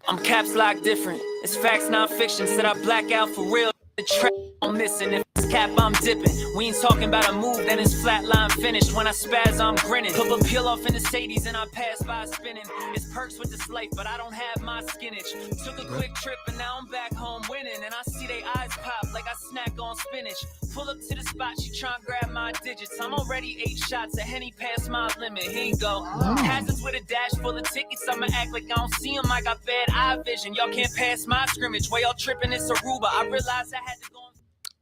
I'm caps lock different. It's facts, non-fiction. Said I black out for real. The trap I'm missing. If it's cap, I'm dipping. We ain't talking about a move, then it's flatline finished. When I spaz, I'm grinning. Put a peel off in the Sadies and I pass by spinning. It's perks with this life, but I don't have my skinach. Took a quick trip and now I'm back home winning. And I see they eyes pop like I snack on spinach. Pull up to the spot, she tryna grab my digits. I'm already 8 shots, a Henny past my limit. Here you go. Passes with a dash full of tickets. I'ma act like I don't see them. I got bad eye vision. Y'all can't pass my scrimmage. While y'all tripping, it's Aruba. I realized I had to go.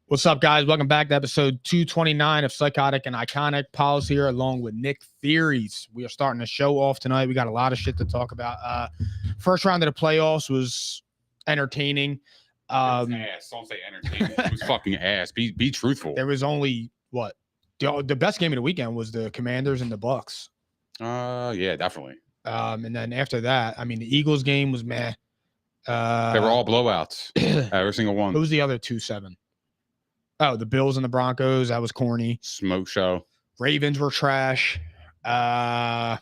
What's up, guys? Welcome back to episode 229 of Psychotic and Iconic. Paul's here along with Nick Theories. We are starting the show off tonight. We got a lot of shit to talk about. First round of the playoffs was entertaining. Ass. Don't say entertaining. It was fucking ass. Be truthful. There was only what? The best game of the weekend was the Commanders and the Bucks. Yeah, definitely. And then after that, I mean, the Eagles game was meh. They were all blowouts. Every single one. Who was the other 2-7? Oh, the Bills and the Broncos. That was corny. Smoke show. Ravens were trash. I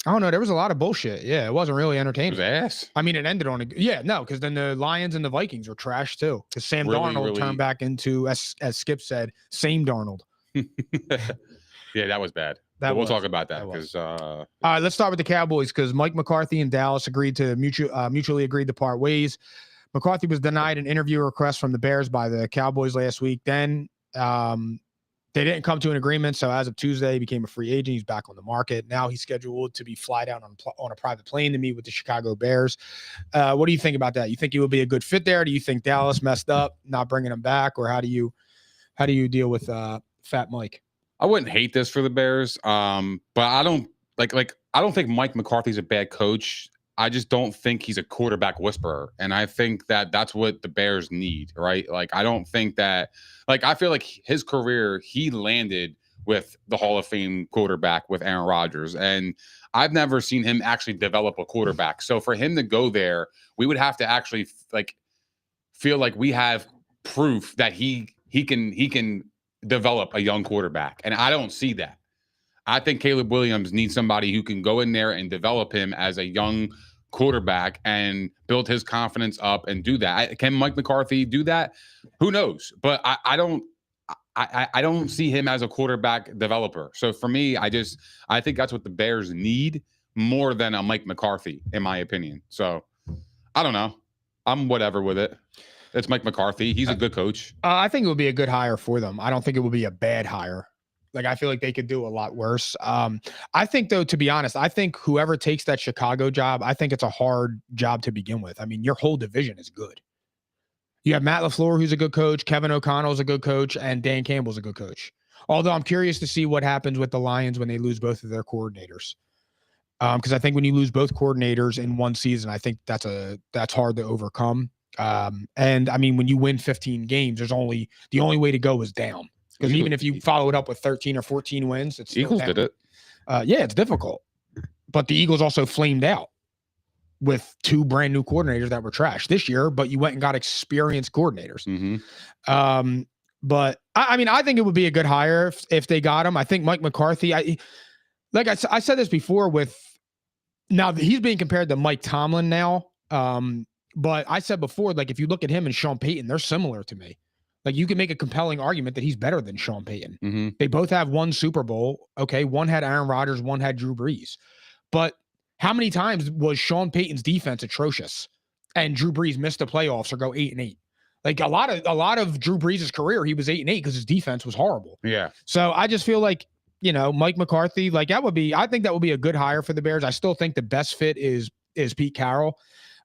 don't know. There was a lot of bullshit. Yeah, it wasn't really entertaining. It was ass. I mean, it ended on a because then the Lions and the Vikings were trash too. Because Sam Darnold turned back into, as Skip said, same Darnold. Yeah, that was bad. We'll talk about that because. All right, let's start with the Cowboys because Mike McCarthy and Dallas agreed to mutually agreed to part ways. McCarthy was denied an interview request from the Bears by the Cowboys last week. Then they didn't come to an agreement. So as of Tuesday, he became a free agent. He's back on the market. Now he's scheduled to be fly out on a private plane to meet with the Chicago Bears. What do you think about that? You think he will be a good fit there? Do you think Dallas messed up not bringing him back? Or how do you deal with Fat Mike? I wouldn't hate this for the Bears. But I don't I don't think Mike McCarthy's a bad coach. I just don't think he's a quarterback whisperer. And I think that that's what the Bears need, right? Like, I don't think that, I feel like his career, he landed with the Hall of Fame quarterback with Aaron Rodgers. And I've never seen him actually develop a quarterback. So for him to go there, we would have to actually feel like we have proof that he can develop a young quarterback. And I don't see that. I think Caleb Williams needs somebody who can go in there and develop him as a young quarterback and build his confidence up and do that. Can Mike McCarthy do that? Who knows? But I don't see him as a quarterback developer. So for me, I think that's what the Bears need more than a Mike McCarthy, in my opinion. So I don't know. I'm whatever with it. It's Mike McCarthy. He's a good coach. I think it would be a good hire for them. I don't think it would be a bad hire. I feel like they could do a lot worse. I think, though, to be honest, I think whoever takes that Chicago job, I think it's a hard job to begin with. I mean, your whole division is good. You have Matt LaFleur, who's a good coach. Kevin O'Connell's a good coach. And Dan Campbell's a good coach. Although I'm curious to see what happens with the Lions when they lose both of their coordinators. Because I think when you lose both coordinators in one season, I think that's hard to overcome. And, I mean, when you win 15 games, the only way to go is down. Because even if you follow it up with 13 or 14 wins, it's Eagles did it. Yeah, it's difficult. But the Eagles also flamed out with 2 brand new coordinators that were trash this year, but you went and got experienced coordinators. Mm-hmm. But I mean, I think it would be a good hire if they got him. I think Mike McCarthy, I said this before now he's being compared to Mike Tomlin now. But I said before, if you look at him and Sean Payton, they're similar to me. You can make a compelling argument that he's better than Sean Payton. Mm-hmm. They both have 1 Super Bowl. Okay, one had Aaron Rodgers, one had Drew Brees. But how many times was Sean Payton's defense atrocious and Drew Brees missed the playoffs or go 8-8? A lot of Drew Brees' career, he was 8-8 because his defense was horrible. Yeah. So I just feel like, Mike McCarthy, I think that would be a good hire for the Bears. I still think the best fit is Pete Carroll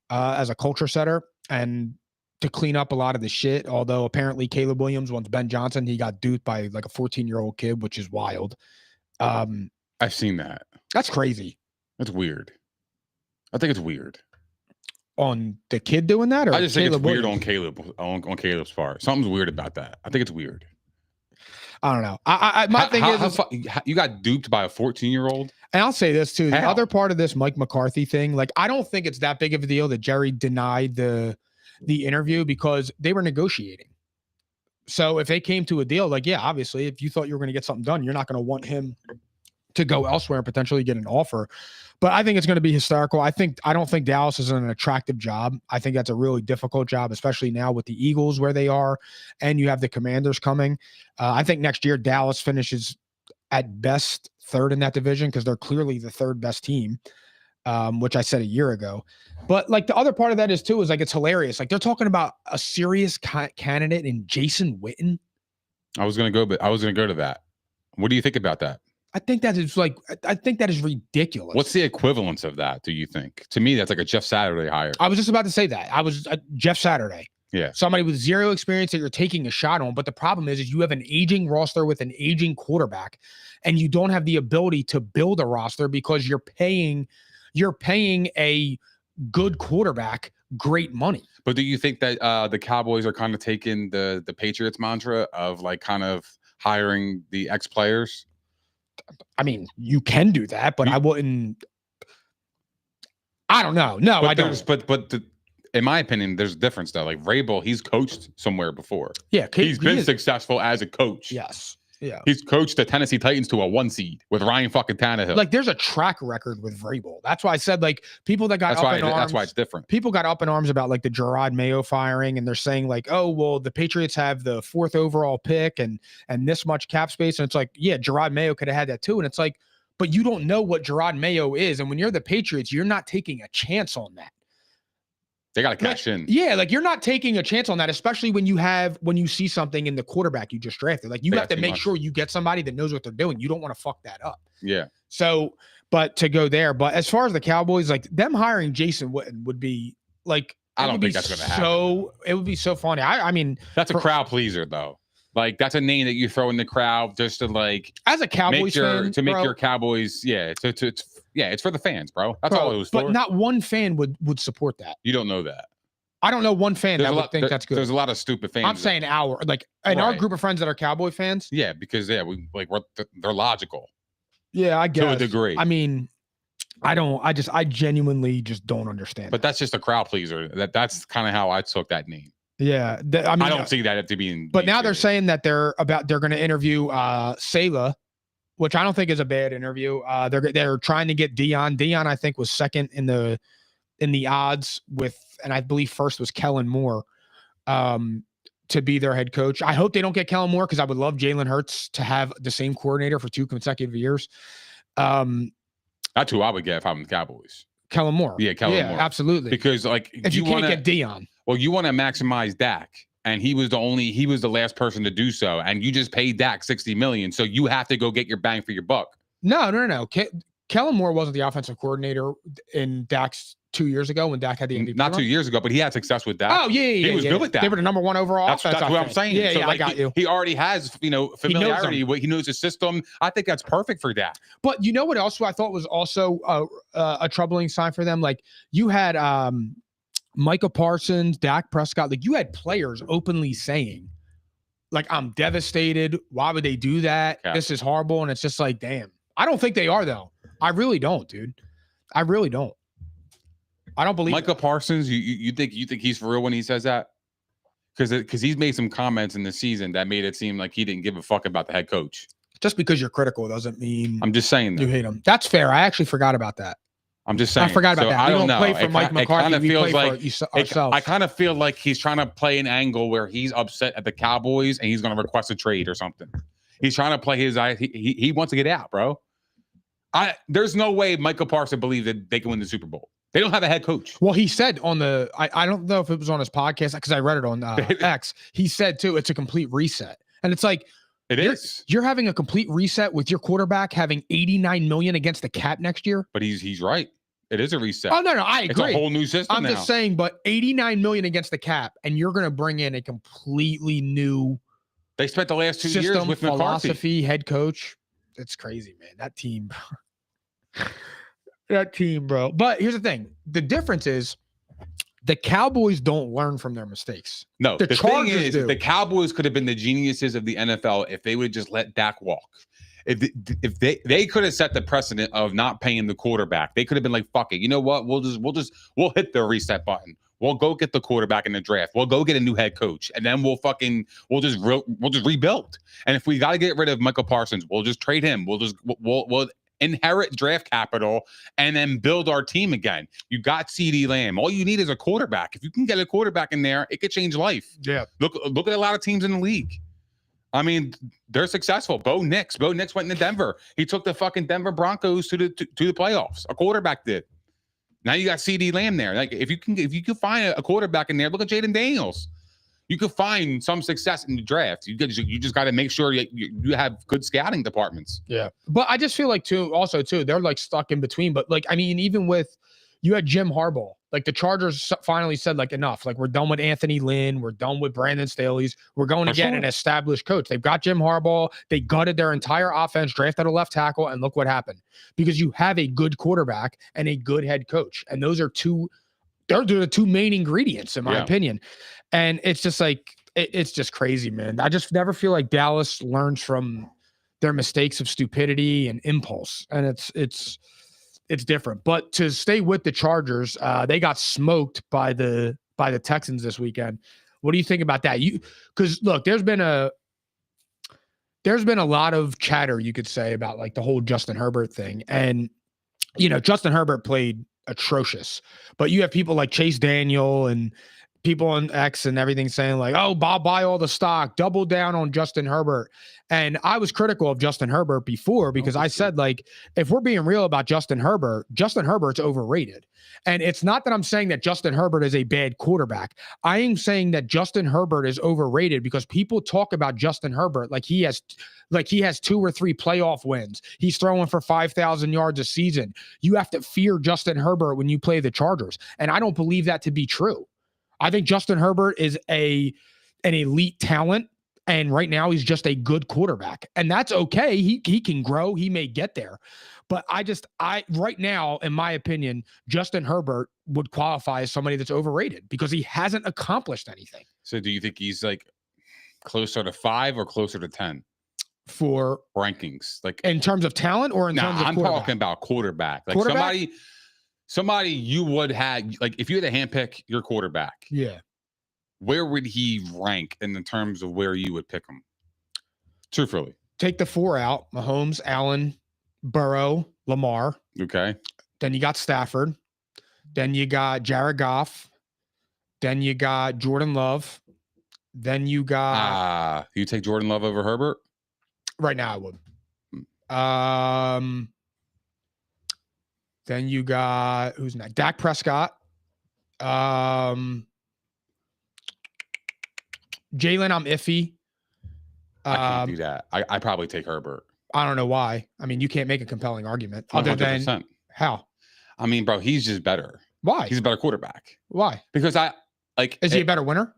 as a culture setter and to clean up a lot of the shit. Although apparently Caleb Williams wants Ben Johnson. He got duped by a 14-year-old kid, which is wild. I've seen that. That's crazy. That's weird. I think it's weird. On the kid doing that? Or I just think Caleb it's weird Williams? on Caleb's part. Something's weird about that. I think it's weird. I don't know. My thing is you got duped by a 14-year-old? And I'll say this too. The other part of this Mike McCarthy thing, I don't think it's that big of a deal that Jerry denied the interview because they were negotiating. So if they came to a deal, yeah, obviously, if you thought you were going to get something done, you're not going to want him to go elsewhere and potentially get an offer. But I think it's going to be hysterical. I don't think Dallas is an attractive job. I think that's a really difficult job, especially now with the Eagles where they are, and you have the Commanders coming. I think next year Dallas finishes at best third in that division because they're clearly the third best team, which I said a year ago. But like the other part of that is too is like it's hilarious. Like they're talking about a serious candidate in Jason Witten. I was gonna go to that. What do you think about that? I think that is ridiculous. What's the equivalence of that, do you think? To me, that's like a Jeff Saturday hire. I was just about to say that. I was Jeff Saturday. Yeah. Somebody with zero experience that you're taking a shot on. But the problem is you have an aging roster with an aging quarterback, and you don't have the ability to build a roster because you're paying a good quarterback great money. But do you think that the Cowboys are kind of taking the Patriots mantra of like kind of hiring the ex-players? I mean, you can do that, but I wouldn't. I don't know. No, I don't. But in my opinion, there's a difference though. Like Vrabel, he's coached somewhere before. Yeah, he's been successful as a coach. Yes. Yeah. He's coached the Tennessee Titans to a 1 seed with Ryan fucking Tannehill. Like there's a track record with Vrabel. That's why I said like people that got up in arms. That's why it's different. People got up in arms about like the Gerard Mayo firing, and they're saying like, oh, well, the Patriots have the 4th overall pick and this much cap space. And it's like, yeah, Gerard Mayo could have had that too. And it's like, but you don't know what Gerard Mayo is. And when you're the Patriots, you're not taking a chance on that. They got to cash in. Yeah, like you're not taking a chance on that, especially when you see something in the quarterback you just drafted. Like you have to make sure you get somebody that knows what they're doing. You don't want to fuck that up. Yeah. So, but to go there, but as far as the Cowboys, like them hiring Jason Witten would be like, I don't think that's going to happen. It would be so funny. I mean, that's a crowd pleaser though. Like that's a name that you throw in the crowd just to like as a Cowboys fan, to make your Cowboys, it's for the fans, bro. That's all it was for. But not one fan would support that. You don't know that. I don't know one fan that would think that's good. There's a lot of stupid fans. I'm saying our group of friends that are Cowboy fans. Yeah, because they're logical. Yeah, I guess to a degree. I mean, I genuinely just don't understand. But that's just a crowd pleaser. That's kind of how I took that name. Yeah, I mean, I don't see that to being. But now they're saying that they're going to interview Salah, which I don't think is a bad interview. They're trying to get Dion. Dion, I think, was second in the odds with, and I believe first was Kellen Moore, to be their head coach. I hope they don't get Kellen Moore because I would love Jalen Hurts to have the same coordinator for 2 consecutive years. That's who I would get if I'm the Cowboys. Kellen Moore. Yeah, Kellen Moore. Absolutely. Because like if you can't get Dion. Well, you want to maximize Dak, and he was the last person to do so, and you just paid Dak $60 million, so you have to go get your bang for your buck. No. Kellen Moore wasn't the offensive coordinator in Dak's 2 years ago when Dak had the MVP. Not 2 years ago, but he had success with Dak. Oh yeah. He was good with Dak. They were the number 1 overall offense. That's what I'm saying. Yeah, so I got you. He already has familiarity. He knows the system. I think that's perfect for Dak. But you know what? Also, I thought was also a troubling sign for them. Like you had Micah Parsons, Dak Prescott. Like you had players openly saying, like, I'm devastated. Why would they do that? Yeah. This is horrible. And it's just like, damn. I don't think they are though. I really don't, dude. I really don't. I don't believe Micah Parsons. You think he's for real when he says that? Because he's made some comments in the season that made it seem like he didn't give a fuck about the head coach. Just because you're critical doesn't mean I'm just saying you hate him. That's fair. I actually forgot about that. I'm just saying. I forgot about that. I don't know. Play for Mike McCarthy. We play for ourselves. I kind of feel like he's trying to play an angle where he's upset at the Cowboys and he's going to request a trade or something. He's trying to play his eye. He wants to get out, bro. There's no way Michael Parsons believe that they can win the Super Bowl. They don't have a head coach. Well, he said on the I don't know if it was on his podcast because I read it on X. He said too, it's a complete reset, and it's like you're having a complete reset with your quarterback having $89 million against the cap next year. But he's right. It is a reset. Oh no, I agree. It's a whole new system. I'm just saying, but $89 million against the cap, and you're going to bring in a completely new. They spent the last 2 years with philosophy, McCarthy. Head coach. It's crazy, man. That team. That team, bro. But here's the thing. The difference is the Cowboys don't learn from their mistakes. No, the thing is, the Cowboys could have been the geniuses of the NFL if they would just let Dak walk. If they could have set the precedent of not paying the quarterback, they could have been like, fuck it. You know what? We'll hit the reset button. We'll go get the quarterback in the draft. We'll go get a new head coach, and then we'll just rebuild. And if we got to get rid of Michael Parsons, we'll just trade him. We'll inherit draft capital and then build our team again. You got CeeDee Lamb. All you need is a quarterback. If you can get a quarterback in there, it could change life. Yeah. Look at a lot of teams in the league. I mean, they're successful. Bo Nix went into Denver. He took the fucking Denver Broncos to the playoffs. A quarterback did. Now you got CeeDee Lamb there. Like if you can find a quarterback in there, look at Jaden Daniels. You could find some success in the draft. You just got to make sure you have good scouting departments. Yeah, but I just feel like too, they're like stuck in between. But like, I mean, even with you had Jim Harbaugh, like the Chargers finally said like enough. Like we're done with Anthony Lynn, we're done with Brandon Staley's. We're going to get an established coach. They've got Jim Harbaugh. They gutted their entire offense, drafted a left tackle, and look what happened. Because you have a good quarterback and a good head coach, and those are they're the two main ingredients in my opinion. And it's just like it's just crazy, man. I just never feel like Dallas learns from their mistakes of stupidity and impulse, and it's different. But to stay with the Chargers, they got smoked by the Texans this weekend. What do you think about that? Because look, there's been a lot of chatter, you could say, about like the whole Justin Herbert thing, and Justin Herbert played atrocious, but you have people like Chase Daniel and people on X and everything saying like, oh, I'll buy all the stock, double down on Justin Herbert. And I was critical of Justin Herbert before because I said, like, if we're being real about Justin Herbert's overrated. And it's not that I'm saying that Justin Herbert is a bad quarterback. I am saying that Justin Herbert is overrated because people talk about Justin Herbert like he has 2 or 3 playoff wins. He's throwing for 5,000 yards a season. You have to fear Justin Herbert when you play the Chargers. And I don't believe that to be true. I think Justin Herbert is an elite talent, and right now he's just a good quarterback, and that's okay. He can grow. He may get there, but right now, in my opinion, Justin Herbert would qualify as somebody that's overrated because he hasn't accomplished anything. So, do you think he's like closer to 5 or closer to 10 for rankings? Like in terms of talent or in terms of I'm talking about quarterback. Like somebody you would have, like if you had to handpick your quarterback, where would he rank in the terms of where you would pick him? Truthfully, take the 4 out: Mahomes, Allen, Burrow, Lamar. Okay. Then you got Stafford. Then you got Jared Goff. Then you got Jordan Love. Then you got you take Jordan Love over Herbert? Right now I would. Then you got who's next? Dak Prescott. Jalen, I'm iffy. I can't do that. I probably take Herbert. I don't know why. I mean, you can't make a compelling argument 100%. other than how. I mean, bro, he's just better. Why? He's a better quarterback. Why? Because is he a better winner?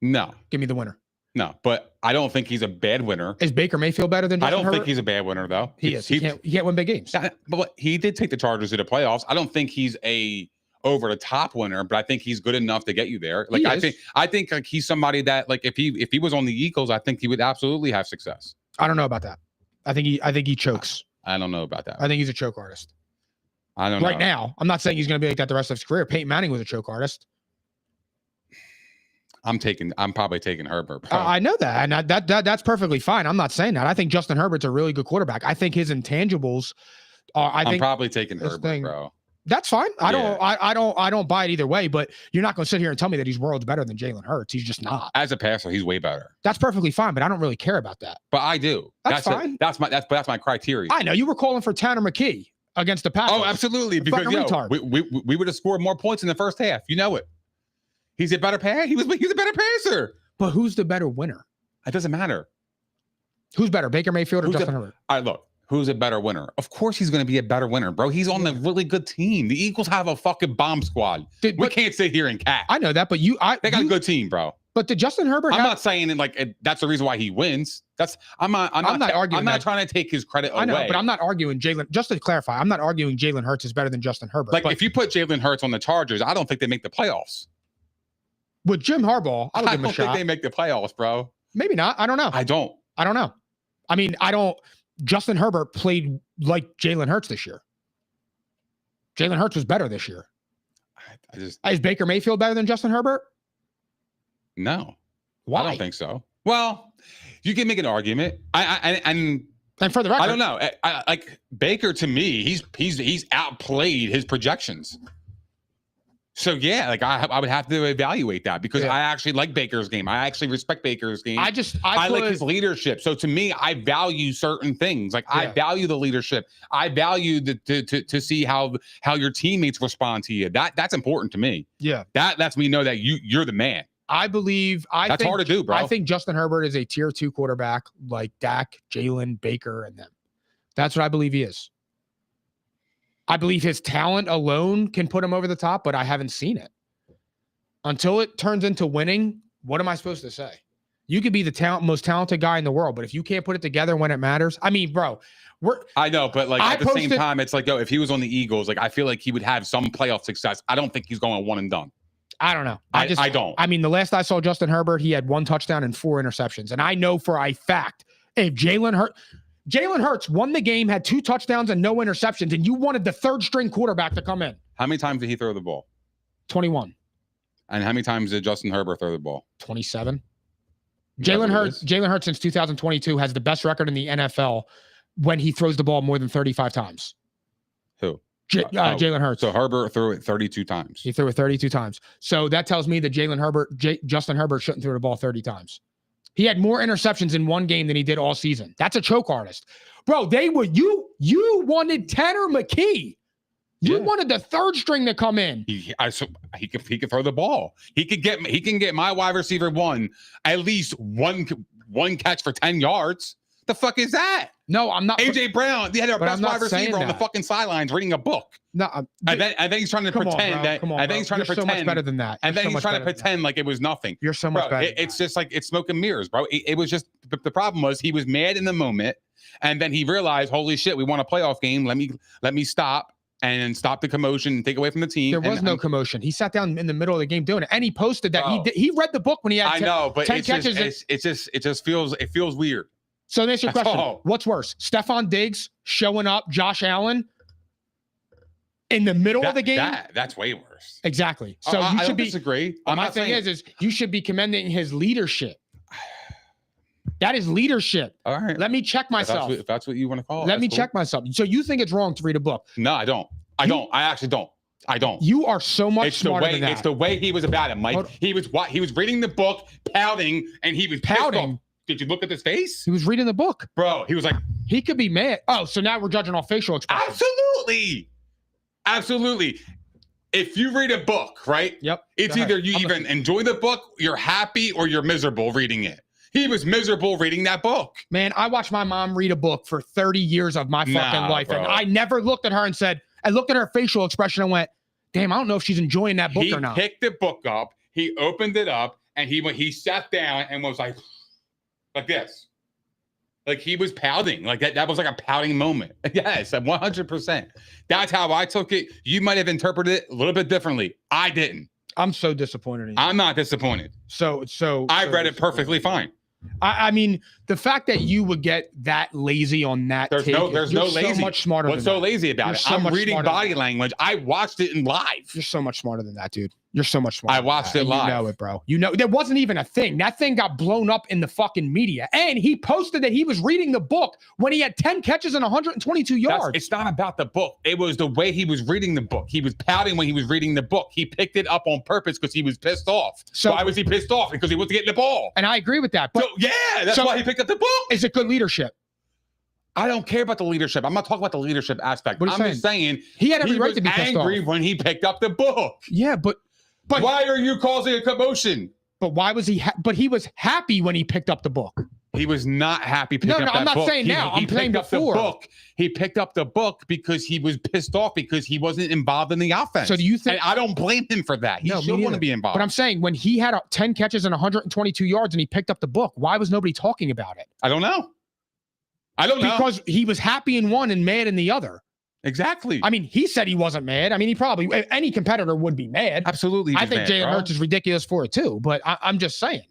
No. Give me the winner. No, but I don't think he's a bad winner. Is Baker Mayfield better than Justin Herbert? Think he's a bad winner, though. He is. He can't win big games. But he did take the Chargers to the playoffs. I don't think he's a over the top winner, but I think he's good enough to get you there. Like I think like he's somebody that like if he was on the Eagles, I think he would absolutely have success. I don't know about that. I think he chokes. I don't know about that. I think he's a choke artist. I don't know. Right now, I'm not saying he's going to be like that the rest of his career. Peyton Manning was a choke artist. I'm probably taking Herbert. I know that, and that's perfectly fine. I'm not saying that. I think Justin Herbert's a really good quarterback. I think his intangibles are. I'm probably taking Herbert, bro. That's fine. I don't buy it either way. But you're not going to sit here and tell me that he's worlds better than Jalen Hurts. He's just not. As a passer, he's way better. That's perfectly fine. But I don't really care about that. But I do. That's fine. That's my criteria. I know you were calling for Tanner McKee against the Packers. Oh, absolutely. Because we would have scored more points in the first half. You know it. He's a better passer. He's a better passer. But who's the better winner? It doesn't matter. Who's better, Baker Mayfield or Justin Herbert? All right, look. Who's a better winner? Of course he's going to be a better winner, bro. He's on a really good team. The Eagles have a fucking bomb squad. We can't sit here and cat. I know that, but they got a good team, bro. But did Justin Herbert? I'm not saying that's the reason why he wins. I'm not arguing. I'm not trying to take his credit away. I know, but I'm not arguing Jalen. Just to clarify, I'm not arguing Jalen Hurts is better than Justin Herbert. Like if you put Jalen Hurts on the Chargers, I don't think they make the playoffs. With Jim Harbaugh, I would give him a shot. I don't think they make the playoffs, bro. Maybe not. I don't know. I don't know. I mean, Justin Herbert played like Jalen Hurts this year. Jalen Hurts was better this year. Is Baker Mayfield better than Justin Herbert? No. Why? I don't think so. Well, you can make an argument. And And for the record, I don't know. Like Baker, to me, he's outplayed his projections. So yeah, like I would have to evaluate that because I actually like Baker's game. I actually respect Baker's game. I like his leadership. So to me, I value certain things. Like I value the leadership. I value to see how your teammates respond to you. That's important to me. Yeah, that lets me know that you're the man. I believe that's hard to do, bro. I think Justin Herbert is a tier 2 quarterback like Dak, Jalen, Baker, and them. That's what I believe he is. I believe his talent alone can put him over the top, but I haven't seen it. Until it turns into winning, what am I supposed to say? You could be the most talented guy in the world, but if you can't put it together when it matters, I mean, bro, I know, but like at the same time, it's like, if he was on the Eagles, like I feel like he would have some playoff success. I don't think he's going one and done. I don't know. I don't. I mean, the last I saw Justin Herbert, he had 1 touchdown and 4 interceptions. And I know for a fact, if Jalen Hurts won the game, had 2 touchdowns and no interceptions, and you wanted the 3rd string quarterback to come in. How many times did he throw the ball? 21. And how many times did Justin Herbert throw the ball? 27. Jalen Hurts since 2022 has the best record in the NFL when he throws the ball more than 35 times. Who? Jalen Hurts. So Herbert threw it 32 times. He threw it 32 times. So that tells me that Justin Herbert shouldn't throw the ball 30 times. He had more interceptions in one game than he did all season. That's a choke artist. Bro, you wanted Tanner McKee. You wanted the 3rd string to come in. He could throw the ball. He can get my wide receiver at least one catch for 10 yards. The fuck is that? No, I'm not. AJ Brown, they had our best wide receiver on the fucking sidelines reading a book. No, and then he's trying to pretend that. And then he's trying to pretend so much better than that. And then he's trying to pretend like it was nothing. You're so much better. It's just like it's smoke and mirrors, bro. It was just the problem was he was mad in the moment, and then he realized, holy shit, we won a playoff game. Let me stop and stop the commotion and take away from the team. There was no commotion. He sat down in the middle of the game doing it, and he posted that he read the book when he had 10 catches. It just feels weird. So that's your question. What's worse, Stephon Diggs showing up, Josh Allen in the middle of the game? That's way worse. Exactly. So you should disagree. My thing is you should be commending his leadership. That is leadership. All right. Let me check myself. If that's what you want to call it. Let me check myself. So you think it's wrong to read a book? No, I don't. I actually don't. I don't. You are so much smarter than that. It's the way he was about it, Mike. He was reading the book, pouting, and he was pouting. Did you look at his face? He was reading the book. Bro, he was like... He could be mad. Oh, so now we're judging off facial expressions. Absolutely. Absolutely. If you read a book, right? Yep. It's either you even enjoy the book, you're happy, or you're miserable reading it. He was miserable reading that book. Man, I watched my mom read a book for 30 years of my fucking life. Bro. And I never looked at her and said, I looked at her facial expression and went, damn, I don't know if she's enjoying that book or not. He picked the book up, he opened it up, and he sat down and was like this. Like he was pouting. Like that was like a pouting moment. Yes, 100%. That's how I took it. You might have interpreted it a little bit differently. I didn't. I'm so disappointed in you. I'm not disappointed. So I read it perfectly fine. I mean, the fact that you would get that lazy on that there's no lazy. So much smarter. What's so lazy about it? I'm reading body language. I watched it in live. You're so much smarter than that, dude. You're so much smarter. I watched it live. You know it, bro. You know there wasn't even a thing. That thing got blown up in the fucking media. And he posted that he was reading the book when he had 10 catches and 122 yards. It's not about the book. It was the way he was reading the book. He was pouting when he was reading the book. He picked it up on purpose because he was pissed off. So why was he pissed off? Because he wasn't getting the ball. And I agree with that. But that's why he picked up the book. Is it good leadership? I don't care about the leadership. I'm not talking about the leadership aspect. I'm just saying he had every right to be angry when he picked up the book. Yeah, but why are you causing a commotion? But why was he? But he was happy when he picked up the book. He was not happy picking up that book. No, I'm not saying now. I'm saying before. He picked up the book because he was pissed off because he wasn't involved in the offense. So do you think? And I don't blame him for that. He should want to be involved. But I'm saying when he had 10 catches and 122 yards and he picked up the book, why was nobody talking about it? I don't know. Because he was happy in one and mad in the other. Exactly. I mean, he said he wasn't mad. I mean, he probably, any competitor would be mad. Absolutely. I think Jalen Hurts is ridiculous for it too, but I'm just saying.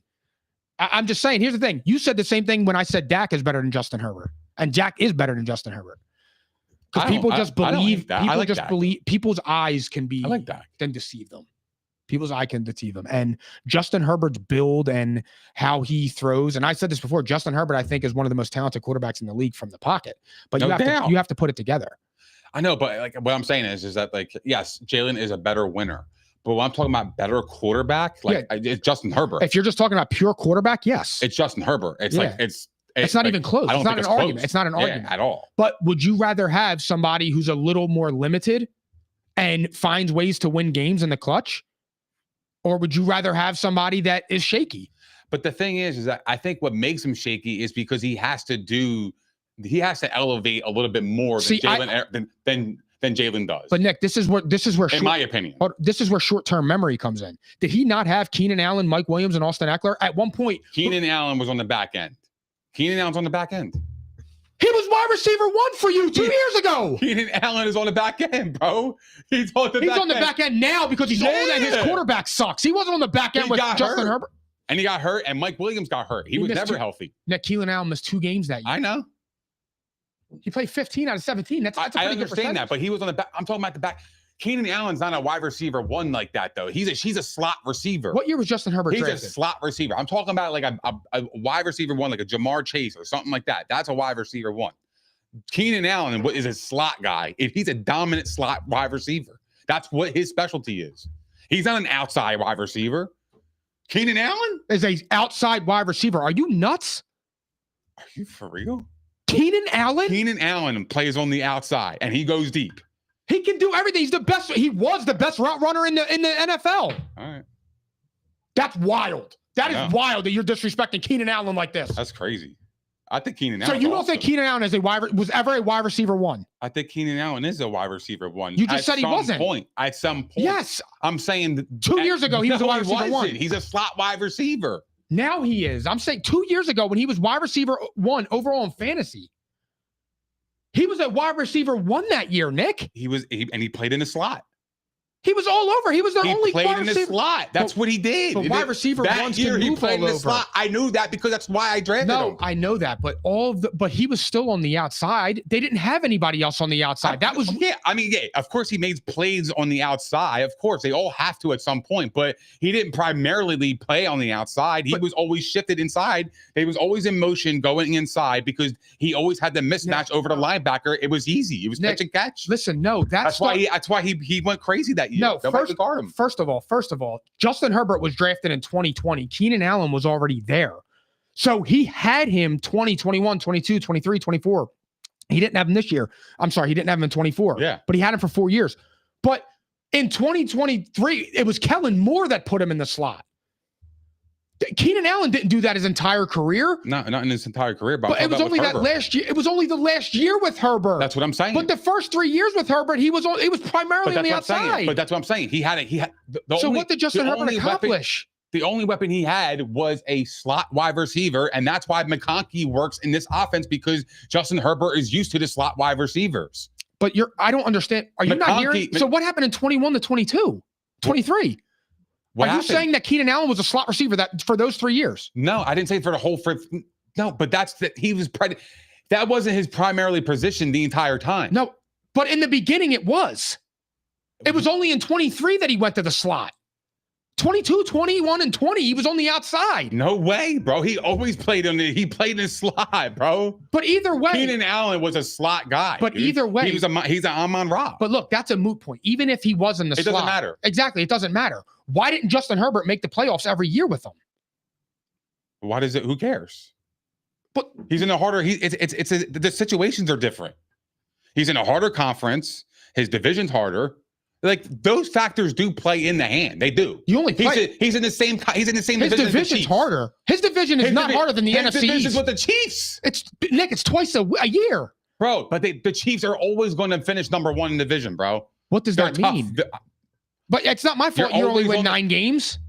I'm just saying, here's the thing. You said the same thing when I said Dak is better than Justin Herbert. And Dak is better than Justin Herbert. Because people just believe, people's eyes can be, then deceive them. People's eye can deceive them. And Justin Herbert's build and how he throws, and I said this before, Justin Herbert, I think, is one of the most talented quarterbacks in the league from the pocket. But No you doubt. have to put it together. I know, but like what I'm saying is that like, yes, Jalen is a better winner. But when I'm talking about better quarterback, like it's Justin Herbert. If you're just talking about pure quarterback, yes. It's Justin Herbert. It's like it's not like, even close. It's not an argument. It's not an argument at all. But would you rather have somebody who's a little more limited and finds ways to win games in the clutch? Or would you rather have somebody that is shaky? But the thing is that I think what makes him shaky is because he has to elevate a little bit more than Jalen than Jalen does. But Nick, this is where in my opinion, this is where short-term memory comes in. Did he not have Keenan Allen, Mike Williams, and Austin Eckler at one point? Keenan Allen was on the back end. Keenan Allen's on the back end. He was wide receiver 1 for you 2 years ago. Keenan Allen is on the back end, bro. He's on the back end now because he's old and his quarterback sucks. He wasn't on the back end with Justin Herbert. And he got hurt, and Mike Williams got hurt. He was never healthy. Nick, Keenan Allen missed 2 games that year. I know. He played 15 out of 17. That's a pretty I good understand percentage. that, but he was on the back. I'm talking about the back. Keenan Allen's not a wide receiver 1 like that, though. He's a slot receiver. What year was Justin Herbert drafted? He's a slot receiver. I'm talking about like a wide receiver 1, like a Jamar Chase or something like that. That's a wide receiver 1. Keenan Allen is a slot guy. If he's a dominant slot wide receiver, that's what his specialty is. He's not an outside wide receiver. Keenan Allen is a outside wide receiver. Are you nuts? Are you for real? Keenan Allen? Keenan Allen plays on the outside and he goes deep. He can do everything. He's the best. He was the best route runner in the NFL. All right. That's wild. That is wild that you're disrespecting Keenan Allen like this. That's crazy. I think Keenan Allen. So you don't think Keenan Allen was ever a wide receiver 1? I think Keenan Allen is a wide receiver 1. You just said he wasn't. At some point. Yes. I'm saying 2 years ago he was a wide receiver 1. He's a slot wide receiver. Now he is. I'm saying 2 years ago when he was wide receiver 1 overall in fantasy. He was a wide receiver 1 that year, Nick. He played in the slot. He was all over. He was their only played wide in receiver. The slot. That's what he did. But wide receiver that year he played in the slot. I knew that because that's why I drafted him. No, I know that, but but he was still on the outside. They didn't have anybody else on the outside. That was of course he made plays on the outside. Of course, they all have to at some point, but he didn't primarily play on the outside. He was always shifted inside. He was always in motion going inside because he always had the mismatch over the linebacker. It was easy. It was catch and catch. Listen, no, that's why he went crazy that year. No, First of all, Justin Herbert was drafted in 2020. Keenan Allen was already there. So he had him 20, 21, 22, 23, 24. He didn't have him this year. I'm sorry, he didn't have him in 24. Yeah. But he had him for 4 years. But in 2023, it was Kellen Moore that put him in the slot. Keenan Allen didn't do that his entire career. Not in his entire career, but it was only that last year. It was only the last year with Herbert. That's what I'm saying. But the first 3 years with Herbert, he was primarily on the outside. But that's what I'm saying. What did Justin Herbert accomplish? The only weapon he had was a slot wide receiver, and that's why McConkey works in this offense because Justin Herbert is used to the slot wide receivers. But I don't understand. Are you not hearing? So what happened in 21 to 22, 23? Are you saying that Keenan Allen was a slot receiver for those 3 years? No, I didn't say for the whole. No, but that wasn't his primarily position the entire time. No, but in the beginning it was. It was only in 23 that he went to the slot. 22, 21, and 20, he was on the outside. No way, bro. He always played he played in the slot, bro. But either way, Keenan Allen was a slot guy. But either way, he's an Amon-Ra. But look, that's a moot point. Even if he was in the slot, it doesn't matter. Exactly, it doesn't matter. Why didn't Justin Herbert make the playoffs every year with them? Why does it? Who cares? But he's in a harder. The situations are different. He's in a harder conference. His division's harder. Like those factors do play in the hand. They do. You only play. He's in the same. He's in the same. His division's harder. His division is not harder than the NFC East. His division's with the Chiefs. Nick. It's twice a year, bro. But the Chiefs are always going to finish number 1 in the division, bro. What does that mean? But it's not my fault. You only win 9 games.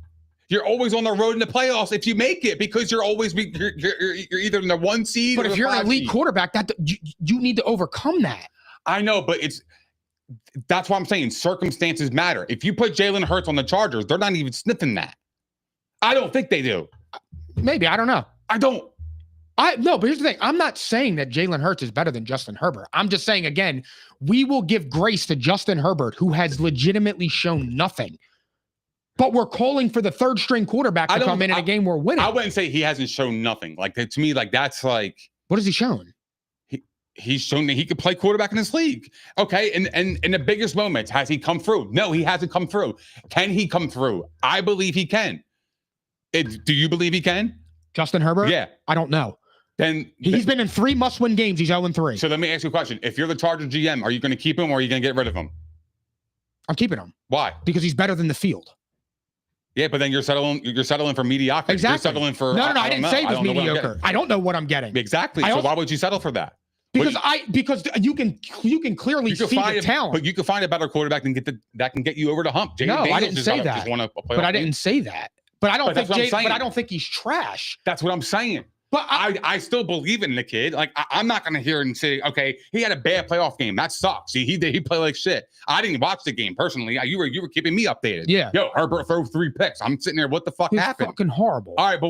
You're always on the road in the playoffs if you make it because you're always you're either in the 1 seed. But if you're an elite quarterback, you need to overcome that. I know, but that's why I'm saying circumstances matter. If you put Jalen Hurts on the Chargers, they're not even sniffing that. I don't think they do. Maybe. I don't know. I don't. No, but here's the thing. I'm not saying that Jalen Hurts is better than Justin Herbert. I'm just saying, again, we will give grace to Justin Herbert, who has legitimately shown nothing. But we're calling for the third string quarterback to come in a game we're winning. I wouldn't say he hasn't shown nothing. Like to me, like that's like what has he shown? He's shown that he could play quarterback in this league. Okay, and in the biggest moments, has he come through? No, he hasn't come through. Can he come through? I believe he can. Do you believe he can? Justin Herbert? Yeah. I don't know. Then he's been in 3 must-win games. He's 0-3. So let me ask you a question. If you're the Chargers GM, are you going to keep him or are you going to get rid of him? I'm keeping him. Why? Because he's better than the field. Yeah, but then you're settling for mediocrity. Exactly. You're settling for No, I didn't say it was mediocre. I don't know what I'm getting. Exactly. So why would you settle for that? Because you can clearly see the talent. But you can find a better quarterback that can get you over the hump. No, I didn't say that. But I didn't say that. But I don't think he's trash. That's what I'm saying. But I still believe in the kid. Like I'm not gonna hear and say, okay, he had a bad playoff game. That sucks. See, he played like shit. I didn't watch the game personally. You were keeping me updated. Yeah. Yo, Herbert threw 3 picks. I'm sitting there. What the fuck happened? Fucking horrible. All right,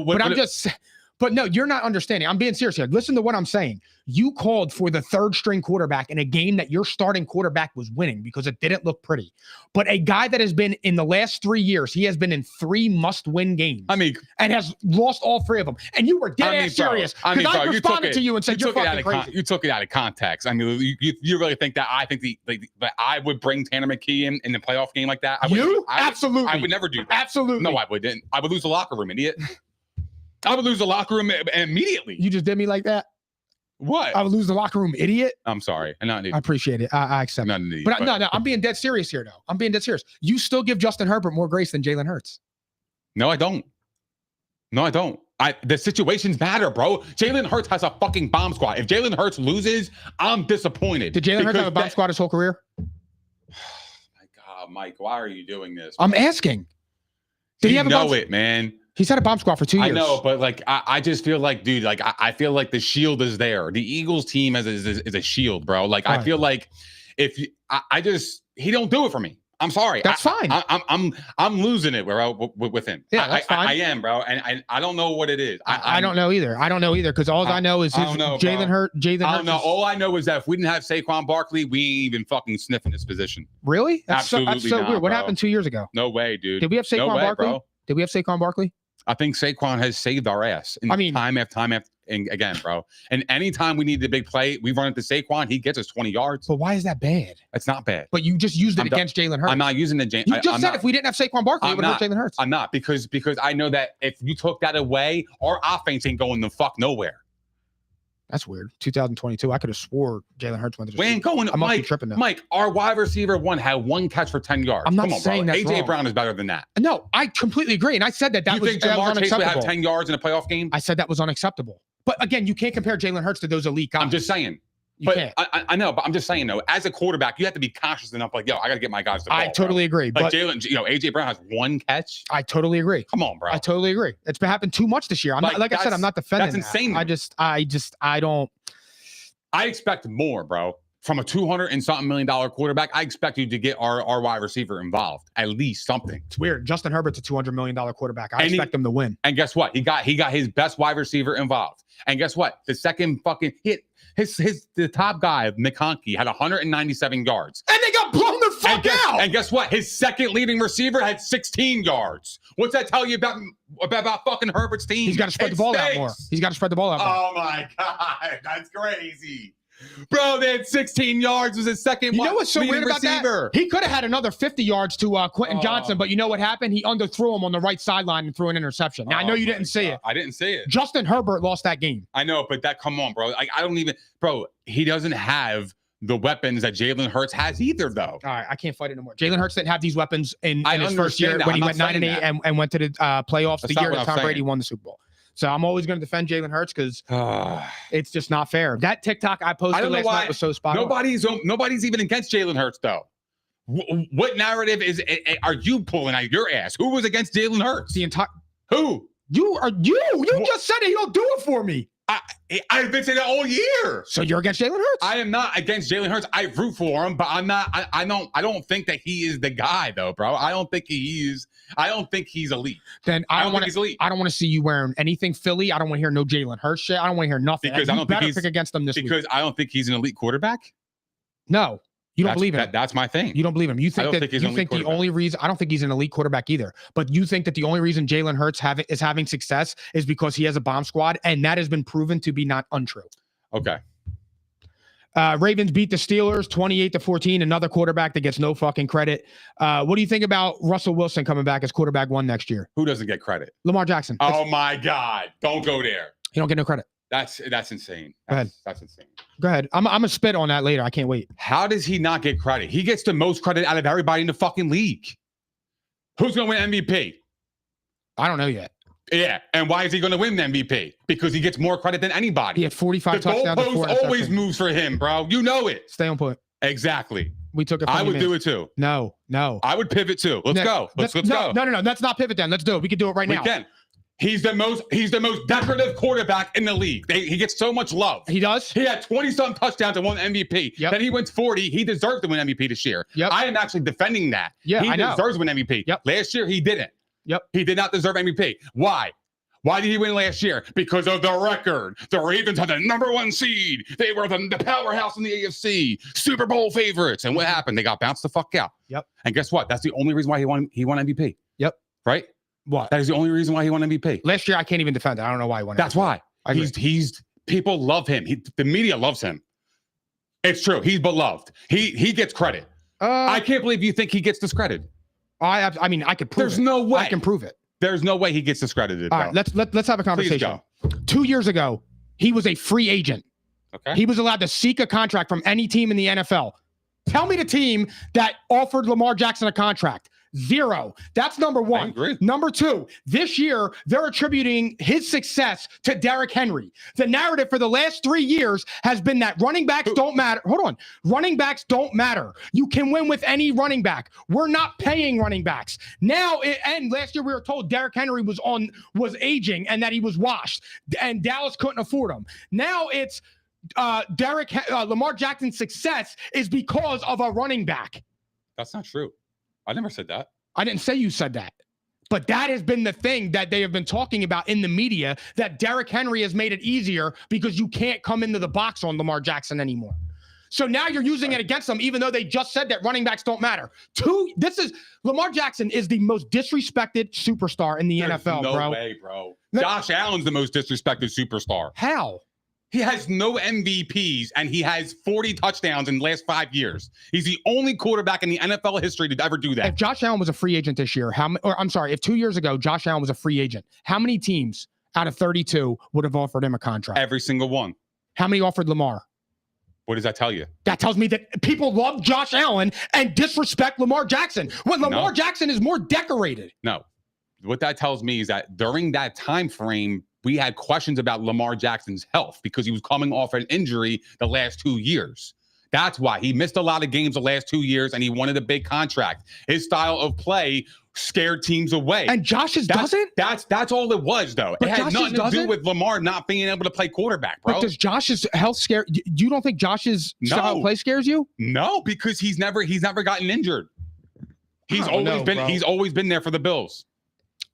But no, you're not understanding. I'm being serious here. Listen to what I'm saying. You called for the third string quarterback in a game that your starting quarterback was winning because it didn't look pretty. But a guy that has been in the last 3 years, he has been in 3 must-win games. And has lost all 3 of them. And you were dead ass serious. Because I responded to you and said you're fucking crazy. You took it out of context. I mean, you really think that I think that I would bring Tanner McKee in the playoff game like that? Absolutely. I would never do that. Absolutely. No, I wouldn't. I would lose the locker room, idiot. I would lose the locker room immediately. You just did me like that? What? I would lose the locker room, idiot? I'm sorry. I'm not an idiot. I appreciate it. I accept it. Idiot, but no, I'm being dead serious here, though. I'm being dead serious. You still give Justin Herbert more grace than Jalen Hurts. No, I don't. The situations matter, bro. Jalen Hurts has a fucking bomb squad. If Jalen Hurts loses, I'm disappointed. Did Jalen Hurts have a bomb squad his whole career? Oh my God, Mike, why are you doing this? I'm asking. Did he have a bomb squad? Man. He's had a bomb squad for 2 years. I know, but like I just feel like, dude, like I feel like the shield is there. The Eagles team is a shield, bro. Like I feel like if he don't do it for me. I'm sorry. That's fine. I'm losing it, bro, with him. Yeah, that's fine. I am, bro, and I don't know what it is. I don't know either. Because all I know is Jalen Hurts. I don't know. All I know is that if we didn't have Saquon Barkley, we ain't even fucking sniffing this position. Really? Absolutely that's so not, weird. What bro. happened 2 years ago? No way, dude. Did we have Saquon Barkley? Bro. Did we have Saquon Barkley? I think Saquon has saved our ass. Time after time and again, bro. And anytime we need a big play, we run it to Saquon. He gets us 20 yards. But why is that bad? It's not bad. But you just used it against Jalen Hurts. I'm not using it. You just said if we didn't have Saquon Barkley, it would hurt Jalen Hurts. I'm not because I know that if you took that away, our offense ain't going the fuck nowhere. That's weird. 2022. I could have swore Jalen Hurts went to. We ain't going. I must be tripping now. Mike, our wide receiver had 1 catch for 10 yards. I'm not saying that's AJ wrong. Brown is better than that. No, I completely agree, and I said that you was think Jamar Chase would have 10 yards in a playoff game? I said that was unacceptable. But again, you can't compare Jalen Hurts to those elite guys. I'm just saying. I know, but I'm just saying though, as a quarterback, you have to be conscious enough. Like, yo, I got to get my guys the ball. I totally agree. Like Jalen, AJ Brown has 1 catch. I totally agree. Come on, bro. I totally agree. It's been happened too much this year. Like I said, I'm not defending. That's insane. I don't. I expect more, bro. From a $200 and something million quarterback, I expect you to get our wide receiver involved. At least something. It's weird. Justin Herbert's a $200 million quarterback. I expect him to win. And guess what? He got his best wide receiver involved. And guess what? The second fucking hit, the top guy, McConkey, had 197 yards. And they got blown the fuck out. And guess what? His second leading receiver had 16 yards. What's that tell you about fucking Herbert's team? He's got to spread the ball out more. He's got to spread the ball out more. Oh my God. That's crazy. Bro, they had 16 yards. Was his second. You know what's so weird about receiver. That? He could have had another 50 yards to Quentin Johnson, but you know what happened? He underthrew him on the right sideline and threw an interception. Now, I know you didn't see it. I didn't see it. Justin Herbert lost that game. I know, but come on, bro. I don't even, bro. He doesn't have the weapons that Jalen Hurts has either, though. All right, I can't fight it anymore. Jalen Hurts didn't have these weapons in his first year when he went 9-8 and went to the playoffs the year that Tom Brady won the Super Bowl. So I'm always going to defend Jalen Hurts because it's just not fair. That TikTok I posted last night was so spot on. Nobody's even against Jalen Hurts, though. What narrative are you pulling out your ass? Who was against Jalen Hurts? Who? You just said it. You don't do it for me. I've been saying that all year. So you're against Jalen Hurts? I am not against Jalen Hurts. I root for him, but I'm not. I don't think that he is the guy, though, bro. I don't think he's elite. Then I don't want to see you wearing anything Philly. I don't want to hear no Jalen Hurts shit. I don't want to hear nothing. Because I don't think he's pick against them this week. Because I don't think he's an elite quarterback. No. You don't believe in him. That's my thing. You don't believe him. You think that you think the only reason I don't think he's an elite quarterback either. But you think that the only reason Jalen Hurts is having success is because he has a bomb squad, and that has been proven to be not untrue. Okay. Ravens beat the Steelers 28-14. Another quarterback that gets no fucking credit. What do you think about Russell Wilson coming back as quarterback 1 next year? Who doesn't get credit? Lamar Jackson. Oh my God! Don't go there. You don't get no credit. That's insane. Go ahead. That's insane. Go ahead. I'm gonna spit on that later. I can't wait. How does he not get credit? He gets the most credit out of everybody in the fucking league. Who's gonna win MVP? I don't know yet. Yeah, and why is he gonna win the MVP? Because he gets more credit than anybody. He had 45 touchdowns. The goalpost always moves for him, bro. You know it. Stay on point. Exactly. We took it. I would do it too. No. I would pivot too. Let's go. Let's go. No. Let's not pivot then. Let's do it. We can do it right now. We can. He's the most decorative quarterback in the league. He gets so much love. He does. He had 20-some touchdowns and won MVP. Yep. Then he wins 40. He deserves to win MVP this year. Yep. I am actually defending that. Yeah, he deserves to win MVP. Yep. Last year he didn't. Yep. He did not deserve MVP. Why? Why did he win last year? Because of the record. The Ravens had the #1 seed. They were the powerhouse in the AFC, Super Bowl favorites. And what happened? They got bounced the fuck out. Yep. And guess what? That's the only reason why he won MVP. Yep. Right? What? That is the only reason why he won MVP. Last year I can't even defend it. I don't know why he won. That's MVP. why. He's people love him. The media loves him. It's true. He's beloved. He gets credit. I can't believe you think he gets discredited. I mean, I could prove There's it. no way. I can prove it. There's no way he gets discredited. All right, let's have a conversation. 2 years ago, he was a free agent. Okay. He was allowed to seek a contract from any team in the NFL. Tell me the team that offered Lamar Jackson a contract. 0. That's number 1. I agree. Number 2, this year, they're attributing his success to Derrick Henry. The narrative for the last 3 years has been that running backs don't matter. Hold on. Running backs don't matter. You can win with any running back. We're not paying running backs. Now, and last year we were told Derrick Henry was aging and that he was washed and Dallas couldn't afford him. Now it's Lamar Jackson's success is because of a running back. That's not true. I never said that. I didn't say you said that. But that has been the thing that they have been talking about in the media, that Derrick Henry has made it easier because you can't come into the box on Lamar Jackson anymore. So now you're using it against them, even though they just said that running backs don't matter. Lamar Jackson is the most disrespected superstar in the NFL, bro. No way, bro. Josh Allen's the most disrespected superstar. How? He has no MVPs, and he has 40 touchdowns in the last 5 years. He's the only quarterback in the NFL history to ever do that. If Josh Allen was a free agent this year, if 2 years ago Josh Allen was a free agent, how many teams out of 32 would have offered him a contract? Every single one. How many offered Lamar? What does that tell you? That tells me that people love Josh Allen and disrespect Lamar Jackson, when Lamar Jackson is more decorated. No. What that tells me is that during that time frame, we had questions about Lamar Jackson's health because he was coming off an injury the last 2 years. That's why he missed a lot of games the last 2 years, and he wanted a big contract. His style of play scared teams away. And Josh's doesn't? That's all it was, though. But it had Josh's nothing to doesn't? do with Lamar not being able to play quarterback, bro. But does Josh's health scare you? Don't think Josh's style of play scares you? No, because he's never gotten injured. He's always been there for the Bills.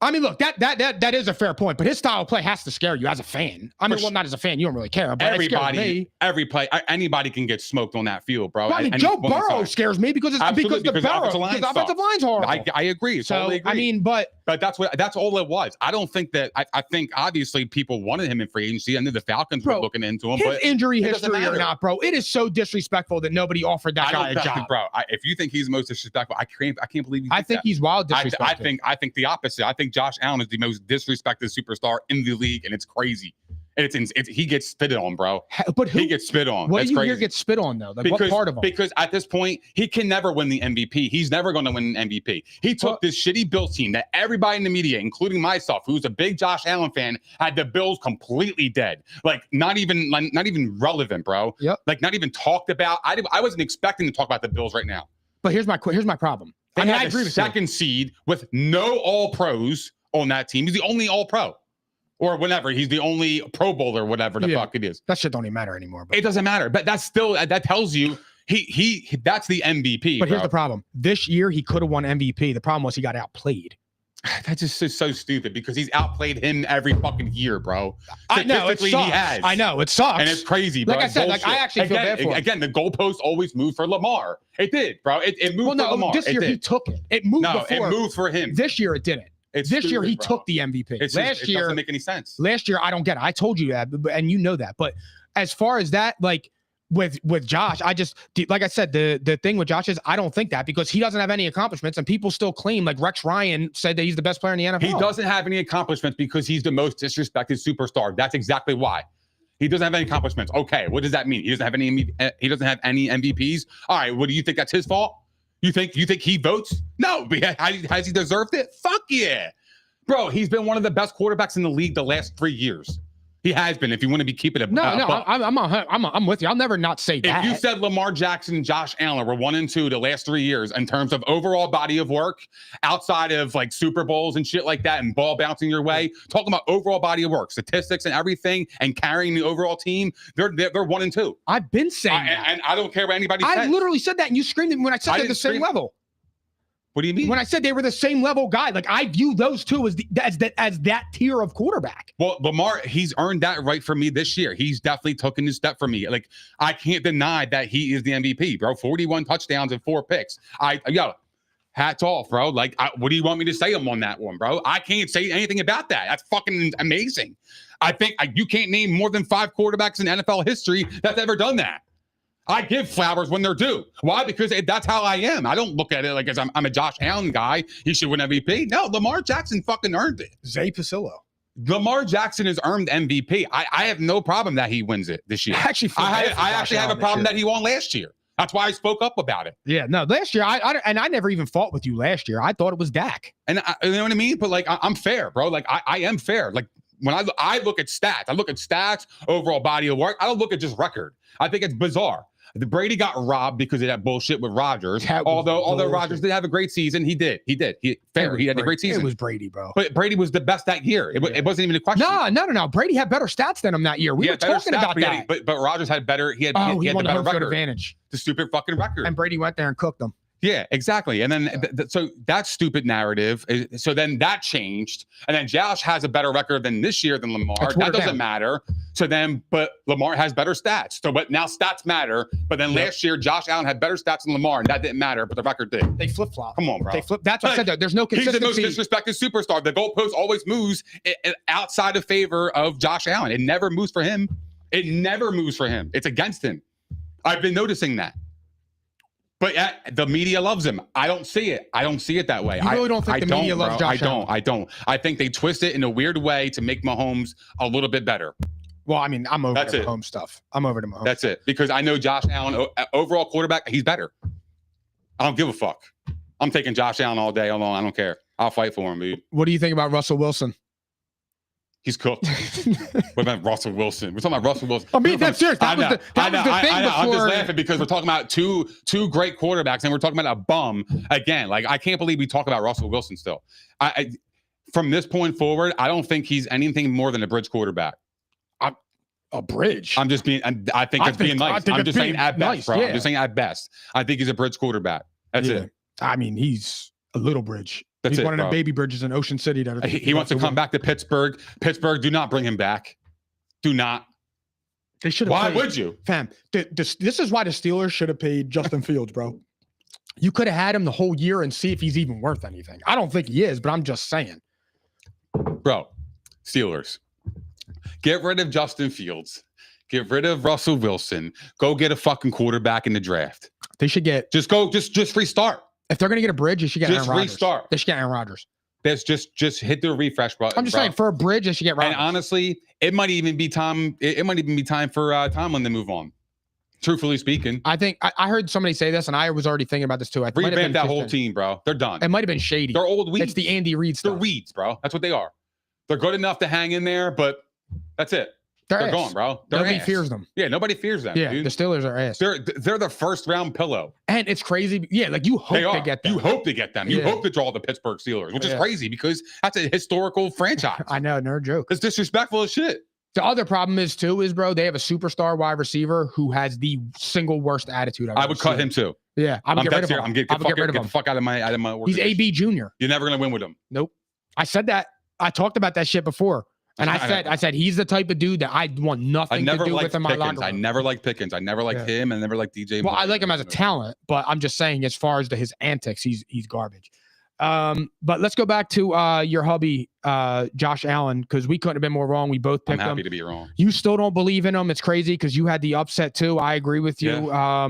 I mean, look, that is a fair point, but his style of play has to scare you as a fan. I mean, well, not as a fan, you don't really care, but every play, anybody can get smoked on that field, bro. Well, I mean, Joe Burrow scares me because the offensive line's horrible. I agree. Totally agree. I mean, but that's all it was. I don't think that. I think obviously people wanted him in free agency. I knew the Falcons were looking into him. His but injury history or not, bro, it is so disrespectful that nobody offered that guy a job, bro. If you think he's the most disrespectful, I can't believe you. I think he's wild disrespectful. I think the opposite. I think Josh Allen is the most disrespected superstar in the league, and it's crazy. He gets spit on, bro. But he gets spit on. What do you hear gets spit on though? Like, what part of him? Because at this point, he can never win the MVP. He's never going to win an MVP. He took this shitty Bills team that everybody in the media, including myself, who's a big Josh Allen fan, had the Bills completely dead. Like not even relevant, bro. Yep. Like not even talked about. I wasn't expecting to talk about the Bills right now. But here's my problem. I agree with second seed with no All Pros on that team. He's the only All Pro. Or whatever. He's the only Pro Bowler, whatever the fuck it is. That shit don't even matter anymore. But it doesn't matter. But that's still, that tells you that's the MVP. But here's the problem. This year, he could have won MVP. The problem was he got outplayed. That's just so stupid because he's outplayed him every fucking year, bro. I know it sucks. He has. I know it sucks, and it's crazy, bro. Like I said, like I actually feel bad for him. Again, the goalpost always moved for Lamar. It did, bro. It moved for Lamar. This year he took it. It moved before. It moved for him. This year it didn't. This year he took the MVP. It doesn't make any sense. Last year I don't get it. I told you that, and you know that. But as far as that, like. With Josh, I just like I said, the thing with Josh is I don't think that because he doesn't have any accomplishments and people still claim like Rex Ryan said that he's the best player in the NFL. He doesn't have any accomplishments because he's the most disrespected superstar. That's exactly why. He doesn't have any accomplishments. Okay, what does that mean? He doesn't have any MVPs. All right, what do you think that's his fault? You think he votes? No. Has he deserved it? Fuck yeah. Bro, he's been one of the best quarterbacks in the league the last 3 years. He has been. If you want to be keeping it, I'm with you. I'll never not say that. If you said Lamar Jackson and Josh Allen were 1 and 2 the last 3 years in terms of overall body of work, outside of like Super Bowls and shit like that, and ball bouncing your way, talking about overall body of work, statistics and everything, and carrying the overall team, they're 1 and 2. I've been saying that, and I don't care what anybody says. I literally said that, and you screamed at me when I said they're the same level. What do you mean? When I said they were the same level guy, like I view those two as that tier of quarterback. Well, Lamar, he's earned that right for me this year. He's definitely taken his step for me. Like I can't deny that he is the MVP, bro. 41 touchdowns and 4 picks. Hats off, bro. Like, what do you want me to say on that one, bro? I can't say anything about that. That's fucking amazing. I think you can't name more than 5 quarterbacks in NFL history that's ever done that. I give flowers when they're due. Why? Because that's how I am. I don't look at it like as I'm a Josh Allen guy. He should win MVP. No, Lamar Jackson fucking earned it. Zay Pasillo. Lamar Jackson has earned MVP. I have no problem that he wins it this year. I actually have a problem that he won last year. That's why I spoke up about it. Yeah, no, last year I never even fought with you last year. I thought it was Dak. And you know what I mean? But like I'm fair, bro. Like I am fair. Like when I look at stats, I look at stats, overall body of work. I don't look at just record. I think it's bizarre. The Brady got robbed because of that bullshit with Rodgers. Although Rodgers did have a great season, he did. He had a great season. It was Brady, bro. But Brady was the best that year. It wasn't even a question. No. Brady had better stats than him that year. We were talking about that. But Rodgers had better. He had the better record. Advantage. The stupid fucking record. And Brady went there and cooked them. Yeah, exactly. And then so that stupid narrative. So then that changed. And then Josh has a better record than this year than Lamar. That doesn't matter. So then, but Lamar has better stats. So but now stats matter. But then last year, Josh Allen had better stats than Lamar, and that didn't matter. But the record did. They flip flop. Come on, bro. They flip. That's what I said. Though. There's no consistency. He's the most disrespected superstar. The goalpost always moves outside of favor of Josh Allen. It never moves for him. It's against him. I've been noticing that. But the media loves him. I don't see it. I don't see it that way. You really don't think the media loves Josh Allen? I don't. I think they twist it in a weird way to make Mahomes a little bit better. Well, I mean, I'm over the Mahomes stuff. I'm over the Mahomes. That's it. Because I know Josh Allen, overall quarterback, he's better. I don't give a fuck. I'm taking Josh Allen all day long. I don't care. I'll fight for him, dude. What do you think about Russell Wilson? He's cooked. What about Russell Wilson? We're talking about Russell Wilson. I mean, that's serious. That was the thing before. I'm just laughing because we're talking about two great quarterbacks, and we're talking about a bum again. Like I can't believe we talk about Russell Wilson still. From this point forward, I don't think he's anything more than a bridge quarterback. A bridge. I'm just being. I think it's being nice. I'm just saying at best, bro. Yeah. I'm just saying at best. I think he's a bridge quarterback. That's it. I mean, he's a little bridge. He's one of the baby bridges in Ocean City. That he wants to come back to Pittsburgh. Pittsburgh, do not bring him back. Do not. They should have. Why would you? Fam, this is why the Steelers should have paid Justin Fields, bro. You could have had him the whole year and see if he's even worth anything. I don't think he is, but I'm just saying. Bro, Steelers, get rid of Justin Fields. Get rid of Russell Wilson. Go get a fucking quarterback in the draft. They should get. Just restart. If they're going to get a bridge, they should get Aaron Rodgers. Restart. They should get Aaron Rodgers. That's just hit the refresh button. I'm just saying, for a bridge, they should get Rodgers. And honestly, it might even be time. It might even be time for Tomlin to move on. Truthfully speaking, I think I heard somebody say this, and I was already thinking about this too. Revamp that whole team, bro. They're done. It might have been shady. They're old weeds. It's the Andy Reid stuff. They're weeds, bro. That's what they are. They're good enough to hang in there, but that's it. They're gone, bro. Nobody fears them. Yeah, nobody fears them. Yeah, dude. The Steelers are ass. They're the first round pillow. And it's crazy. Yeah, like you hope to get them. You hope to get them. You hope to draw the Pittsburgh Steelers, which is crazy because that's a historical franchise. I know, no joke. It's disrespectful as shit. The other problem is bro, they have a superstar wide receiver who has the single worst attitude I would cut him too. Yeah, I'm get rid of him. Get the fuck out of my work. He's AB Jr. You're never gonna win with him. Nope. I said that. I talked about that shit before. And I said he's the type of dude that I want nothing to do with in my locker room. I never liked Pickens. I never liked him, and I never liked DJ. Well, I like him as a talent, but I'm just saying as far as his antics, he's garbage. But let's go back to your hubby, Josh Allen, because we couldn't have been more wrong. We both picked him. I'm happy to be wrong. You still don't believe in him. It's crazy because you had the upset too. I agree with you. Yeah.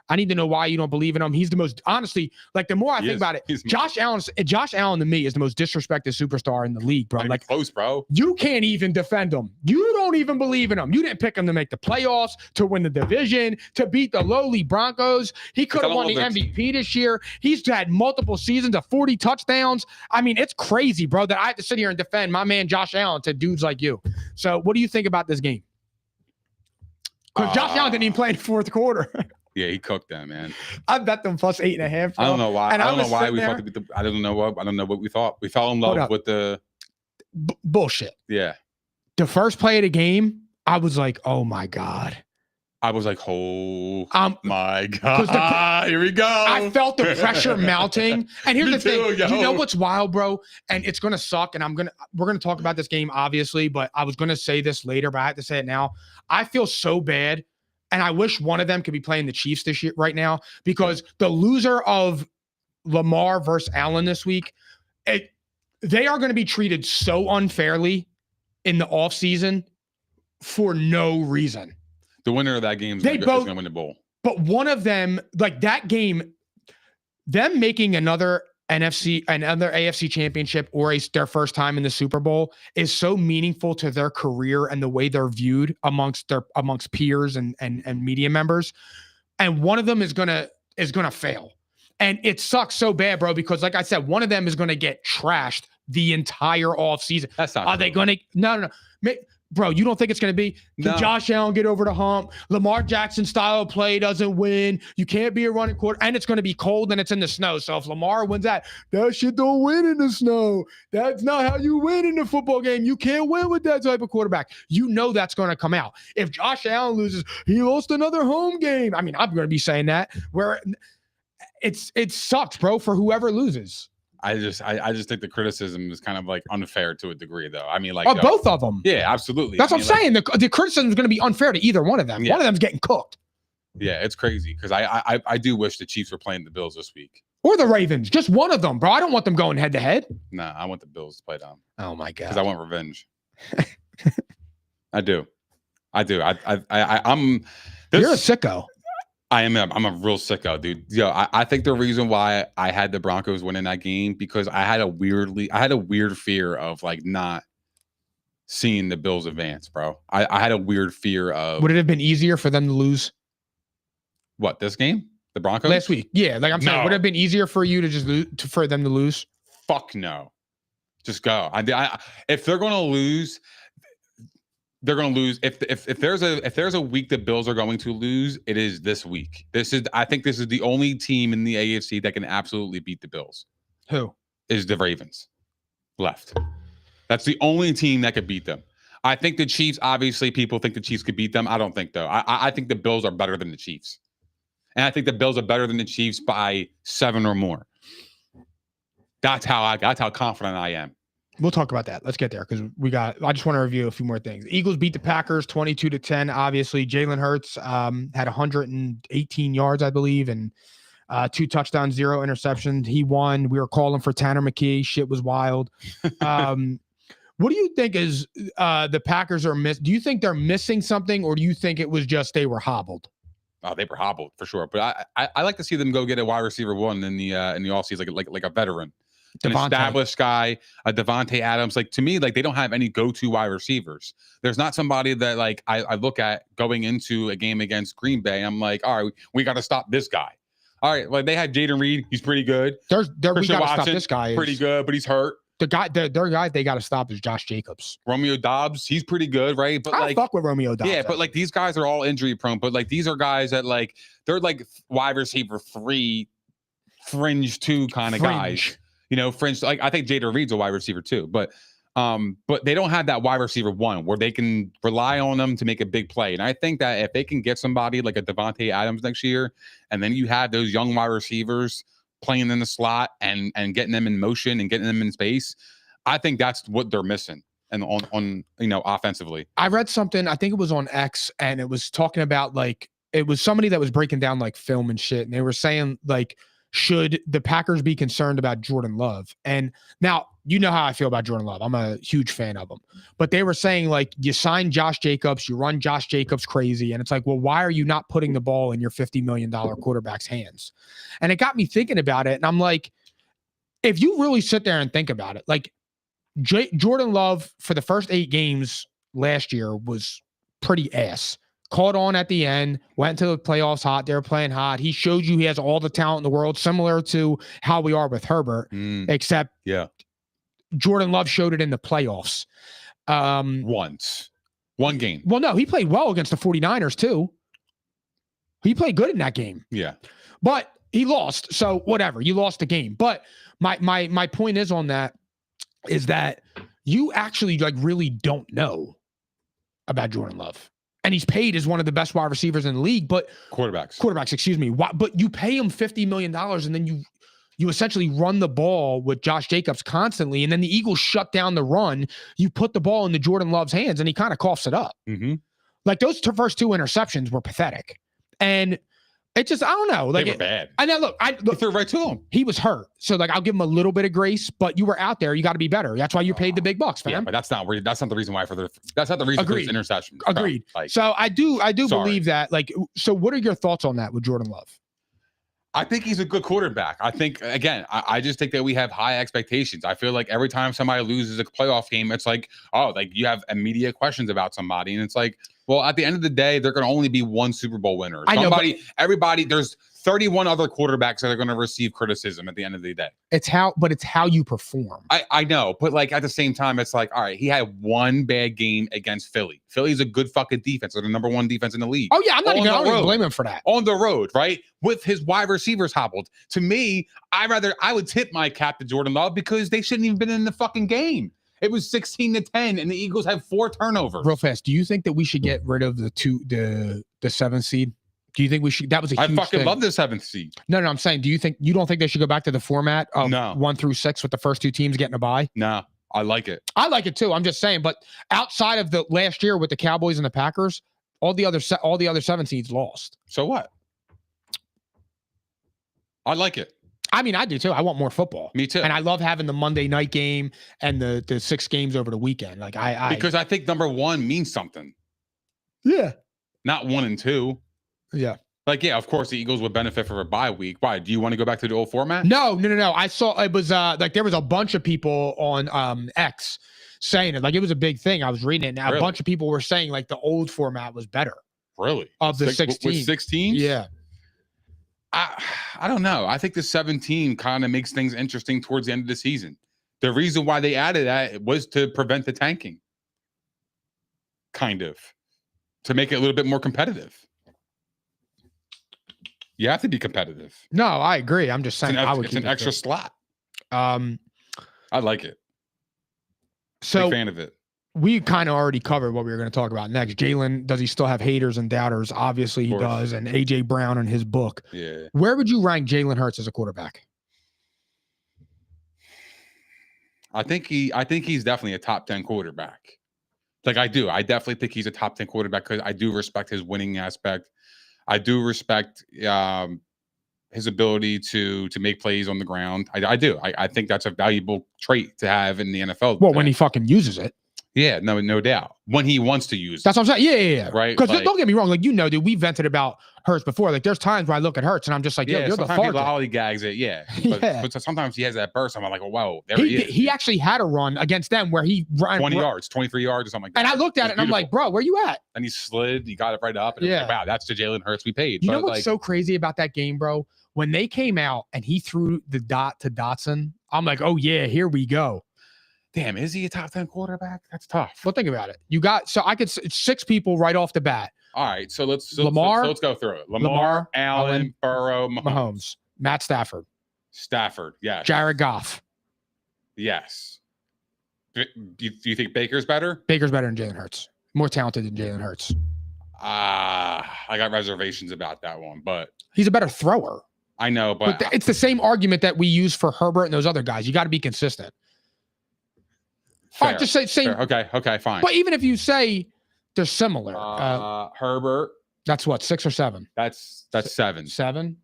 I need to know why you don't believe in him. He's the most, honestly, like the more I think about it, Josh Allen to me is the most disrespected superstar in the league, bro. Like close, bro. You can't even defend him. You don't even believe in him. You didn't pick him to make the playoffs, to win the division, to beat the lowly Broncos. He could have won the MVP this year. He's had multiple seasons of 40 touchdowns. I mean, it's crazy, bro, that I have to sit here and defend my man Josh Allen to dudes like you. So what do you think about this game? Because Josh Allen didn't even play in the fourth quarter. Yeah, he cooked them, man. I bet them plus 8.5. Bro. I don't know why. I don't know why we thought I don't know what we thought. We fell in love with the bullshit. Yeah. The first play of the game, I was like, oh my God. I was like, oh my God. Here we go. I felt the pressure mounting. And here's the thing. You know what's wild, bro? And it's gonna suck. And we're gonna talk about this game, obviously, but I was gonna say this later, but I have to say it now. I feel so bad. And I wish one of them could be playing the Chiefs this year right now, because the loser of Lamar versus Allen this week, they are going to be treated so unfairly in the offseason for no reason. The winner of that game is going to win the bowl. But one of them, like that game, them making another AFC championship or their first time in the Super Bowl is so meaningful to their career and the way they're viewed amongst peers and media members. And one of them is gonna fail. And it sucks so bad, bro, because like I said, one of them is gonna get trashed the entire offseason. That's not Are they gonna no. Bro, you don't think it's going to be? Can Josh Allen get over the hump? Lamar Jackson style of play doesn't win. You can't be a running quarter. And it's going to be cold and it's in the snow. So if Lamar wins that shit don't win in the snow. That's not how you win in the football game. You can't win with that type of quarterback. You know that's going to come out. If Josh Allen loses, he lost another home game. I mean, I'm going to be saying that. Where it sucks, bro, for whoever loses. I just think the criticism is kind of like unfair to a degree, though. I mean, like both of them. Yeah, absolutely. That's what I'm saying. The criticism is going to be unfair to either one of them. Yeah. One of them's getting cooked. Yeah, it's crazy because I do wish the Chiefs were playing the Bills this week or the Ravens. Just one of them, bro. I don't want them going head to head. Nah, I want the Bills to play them. Oh my God, because I want revenge. I do. You're a sicko. I'm a real sicko, dude. Yo, I think the reason why I had the Broncos winning that game because I had a weird fear of like not seeing the Bills advance, bro. I had a weird fear of. Would it have been easier for them to lose? What, this game? The Broncos? Last week. Yeah, like I'm saying, would it have been easier for you to just for them to lose? Fuck no. Just go. If they're going to lose, they're going to lose. If there's a week the Bills are going to lose, it is this week. I think this is the only team in the AFC that can absolutely beat the Bills. Who? Is the Ravens left. That's the only team that could beat them. I think the Chiefs, obviously people think the Chiefs could beat them. I don't think though. I think the Bills are better than the Chiefs. And I think the Bills are better than the Chiefs by 7 or more. That's how confident I am. We'll talk about that. Let's get there because I just want to review a few more things. Eagles beat the Packers 22-10. Obviously, Jalen Hurts had 118 yards, I believe, and 2 touchdowns, 0 interceptions. He won. We were calling for Tanner McKee. Shit was wild. What do you think is the Packers are do you think they're missing something, or do you think it was just they were hobbled? Oh, they were hobbled for sure. But I like to see them go get a wide receiver one in the offseason, like a veteran. An established guy, a Devontae Adams. Like to me, like they don't have any go-to wide receivers. There's not somebody that like I look at going into a game against Green Bay. I'm like, all right, we got to stop this guy. All right, like they had Jaden Reed, he's pretty good. We got to stop this guy. Pretty good, but he's hurt. Their guy they got to stop is Josh Jacobs. Romeo Doubs, he's pretty good, right? But I fuck with Romeo Doubs. Yeah, but like these guys are all injury prone. But like these are guys that like they're like wide receiver 3, fringe 2 kind of guys. You know, fringe. Like I think Jaden Reed's a wide receiver too, but they don't have that wide receiver 1 where they can rely on them to make a big play. And I think that if they can get somebody like a Devontae Adams next year, and then you have those young wide receivers playing in the slot and getting them in motion and getting them in space, I think that's what they're missing. And on offensively. I read something, I think it was on X, and it was talking about like, it was somebody that was breaking down like film and shit. And they were saying like, should the Packers be concerned about Jordan Love? And now, you know how I feel about Jordan Love. I'm a huge fan of him. But they were saying, like, you sign Josh Jacobs, you run Josh Jacobs crazy. And it's like, well, why are you not putting the ball in your $50 million quarterback's hands? And it got me thinking about it. And I'm like, if you really sit there and think about it, like, Jordan Love for the first 8 games last year was pretty ass. Caught on at the end, went to the playoffs hot. They were playing hot. He showed you he has all the talent in the world, similar to how we are with Herbert, except Jordan Love showed it in the playoffs. Once. One game. Well, no, he played well against the 49ers too. He played good in that game. Yeah. But he lost. So whatever. You lost the game. But my point is on that is that you actually like really don't know about Jordan Love. And he's paid as one of the best wide receivers in the league, but quarterbacks, excuse me. But you pay him $50 million and then you essentially run the ball with Josh Jacobs constantly. And then the Eagles shut down the run. You put the ball into Jordan Love's hands and he kind of coughs it up. Mm-hmm. Like those first 2 interceptions were pathetic. And it just, I don't know. Like they were bad. And then look, he threw right to him. He was hurt. So like, I'll give him a little bit of grace, but you were out there. You got to be better. That's why you're paid the big bucks, fam. Yeah, but that's not the reason why that's not the reason Agreed. for this interception. Agreed. Like, so I do believe that. Like, so what are your thoughts on that with Jordan Love? I think he's a good quarterback. I think, again, I just think that we have high expectations. I feel like every time somebody loses a playoff game, it's like, oh, like you have immediate questions about somebody. And it's like, well, at the end of the day, they're going to only be one Super Bowl winner. Everybody, there's 31 other quarterbacks that are going to receive criticism at the end of the day. It's how you perform. I know, but like at the same time, it's like, all right, he had one bad game against Philly. Philly's a good fucking defense. They're the number 1 defense in the league. Oh yeah, I don't even blame him for that. On the road, right? With his wide receivers hobbled. To me, I would tip my cap to Jordan Love because they shouldn't even been in the fucking game. It was 16-10, and the Eagles have 4 turnovers. Real fast, do you think that we should get rid of the 7th seed? Do you think we should? That was a huge I fucking thing. love the 7th seed. No, I'm saying, you don't think they should go back to the format of No. 1 through 6 with the first 2 teams getting a bye? No, I like it. I like it too. I'm just saying, but outside of the last year with the Cowboys and the Packers, all the other 7 seeds lost. So what? I like it. I mean, I do too. I want more football. Me too. And I love having the Monday night game and the 6 games over the weekend. Like because I think number 1 means something. Yeah. Not 1 and 2. Yeah. Like, yeah, of course the Eagles would benefit from a bye week. Why? Do you want to go back to the old format? No. I saw it was like there was a bunch of people on X saying it. Like it was a big thing. I was reading it and a bunch of people were saying like the old format was better. Really? Of the 16. With 16? Yeah. I don't know. I think the 17 kind of makes things interesting towards the end of the season. The reason why they added that was to prevent the tanking. Kind of. To make it a little bit more competitive. You have to be competitive. No, I agree. I'm just saying it's an extra slot. I like it. So big fan of it. We kind of already covered what we were going to talk about next. Jalen, does he still have haters and doubters? Obviously he does. And AJ Brown in his book. Yeah. Where would you rank Jalen Hurts as a quarterback? I think he's definitely a top 10 quarterback. Like I do. I definitely think he's a top 10 quarterback because I do respect his winning aspect. I do respect his ability to make plays on the ground. I do. I think that's a valuable trait to have in the NFL. Well, when he fucking uses it. Yeah, no doubt. When he wants to use That's what I'm saying. Yeah. Right. Because don't get me wrong, like dude, we vented about Hurts before. Like there's times where I look at Hurts and I'm just like, yo, you're the fart. Sometimes he lollygags it, yeah. But sometimes he has that burst. I'm like, oh, whoa, there he is. He actually had a run against them where he ran 20 yards, 23 yards or something like that. And I looked at it and I'm like, bro, where you at? And he slid, he got it right up. And like, wow, that's the Jalen Hurts we paid. You know what's so crazy about that game, bro? When they came out and he threw the dot to Dotson, I'm like, oh yeah, here we go. Damn, is he a top 10 quarterback? That's tough. Well, think about it. It's 6 people right off the bat. All right, so let's go through it. Lamar, Allen, Burrow, Mahomes, Matt Stafford, yes. Jared Goff, yes. Do you think Baker's better? Baker's better than Jalen Hurts. More talented than Jalen Hurts. I got reservations about that one, but he's a better thrower. I know, but it's the same argument that we use for Herbert and those other guys. You got to be consistent. All right, just say same. Fair. Okay, fine. But even if you say they're similar, Herbert. that's what, 6 or 7? That's 7. 7.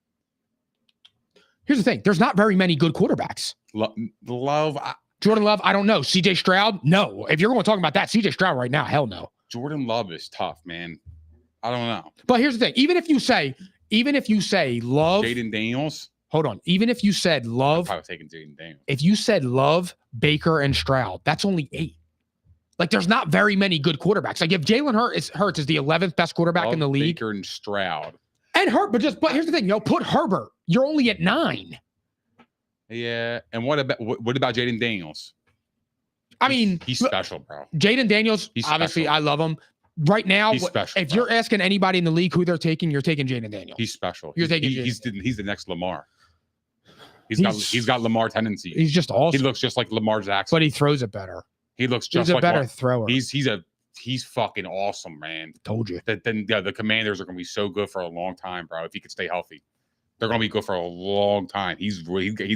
Here's the thing: there's not very many good quarterbacks. Love. Jordan Love, I don't know. CJ Stroud, no. If you're going to talk about that, CJ Stroud right now, hell no. Jordan Love is tough, man. I don't know. But here's the thing: even if you say Love, Jaden Daniels. hold on. Even if you said Love, I was taking Jaden Daniels. if you said Love, Baker, and Stroud, that's only 8. Like, there's not very many good quarterbacks. Like, if Jalen Hurts is the 11th best quarterback in the league, Baker and Stroud, and but here's the thing: put Herbert. You're only at 9. Yeah, and what about Jaden Daniels? I mean, he's special, bro. Jaden Daniels, obviously, I love him. Right now, he's special, if you're asking anybody in the league who they're taking, you're taking Jaden Daniels. He's special. He's the next Lamar. He's got Lamar tendencies. He's just awesome. He looks just like Lamar Jackson, but he throws it better. He looks just he's like a better thrower. He's fucking awesome, man. Told you. The Commanders are going to be so good for a long time, bro. If he could stay healthy, they're going to be good for a long time. He's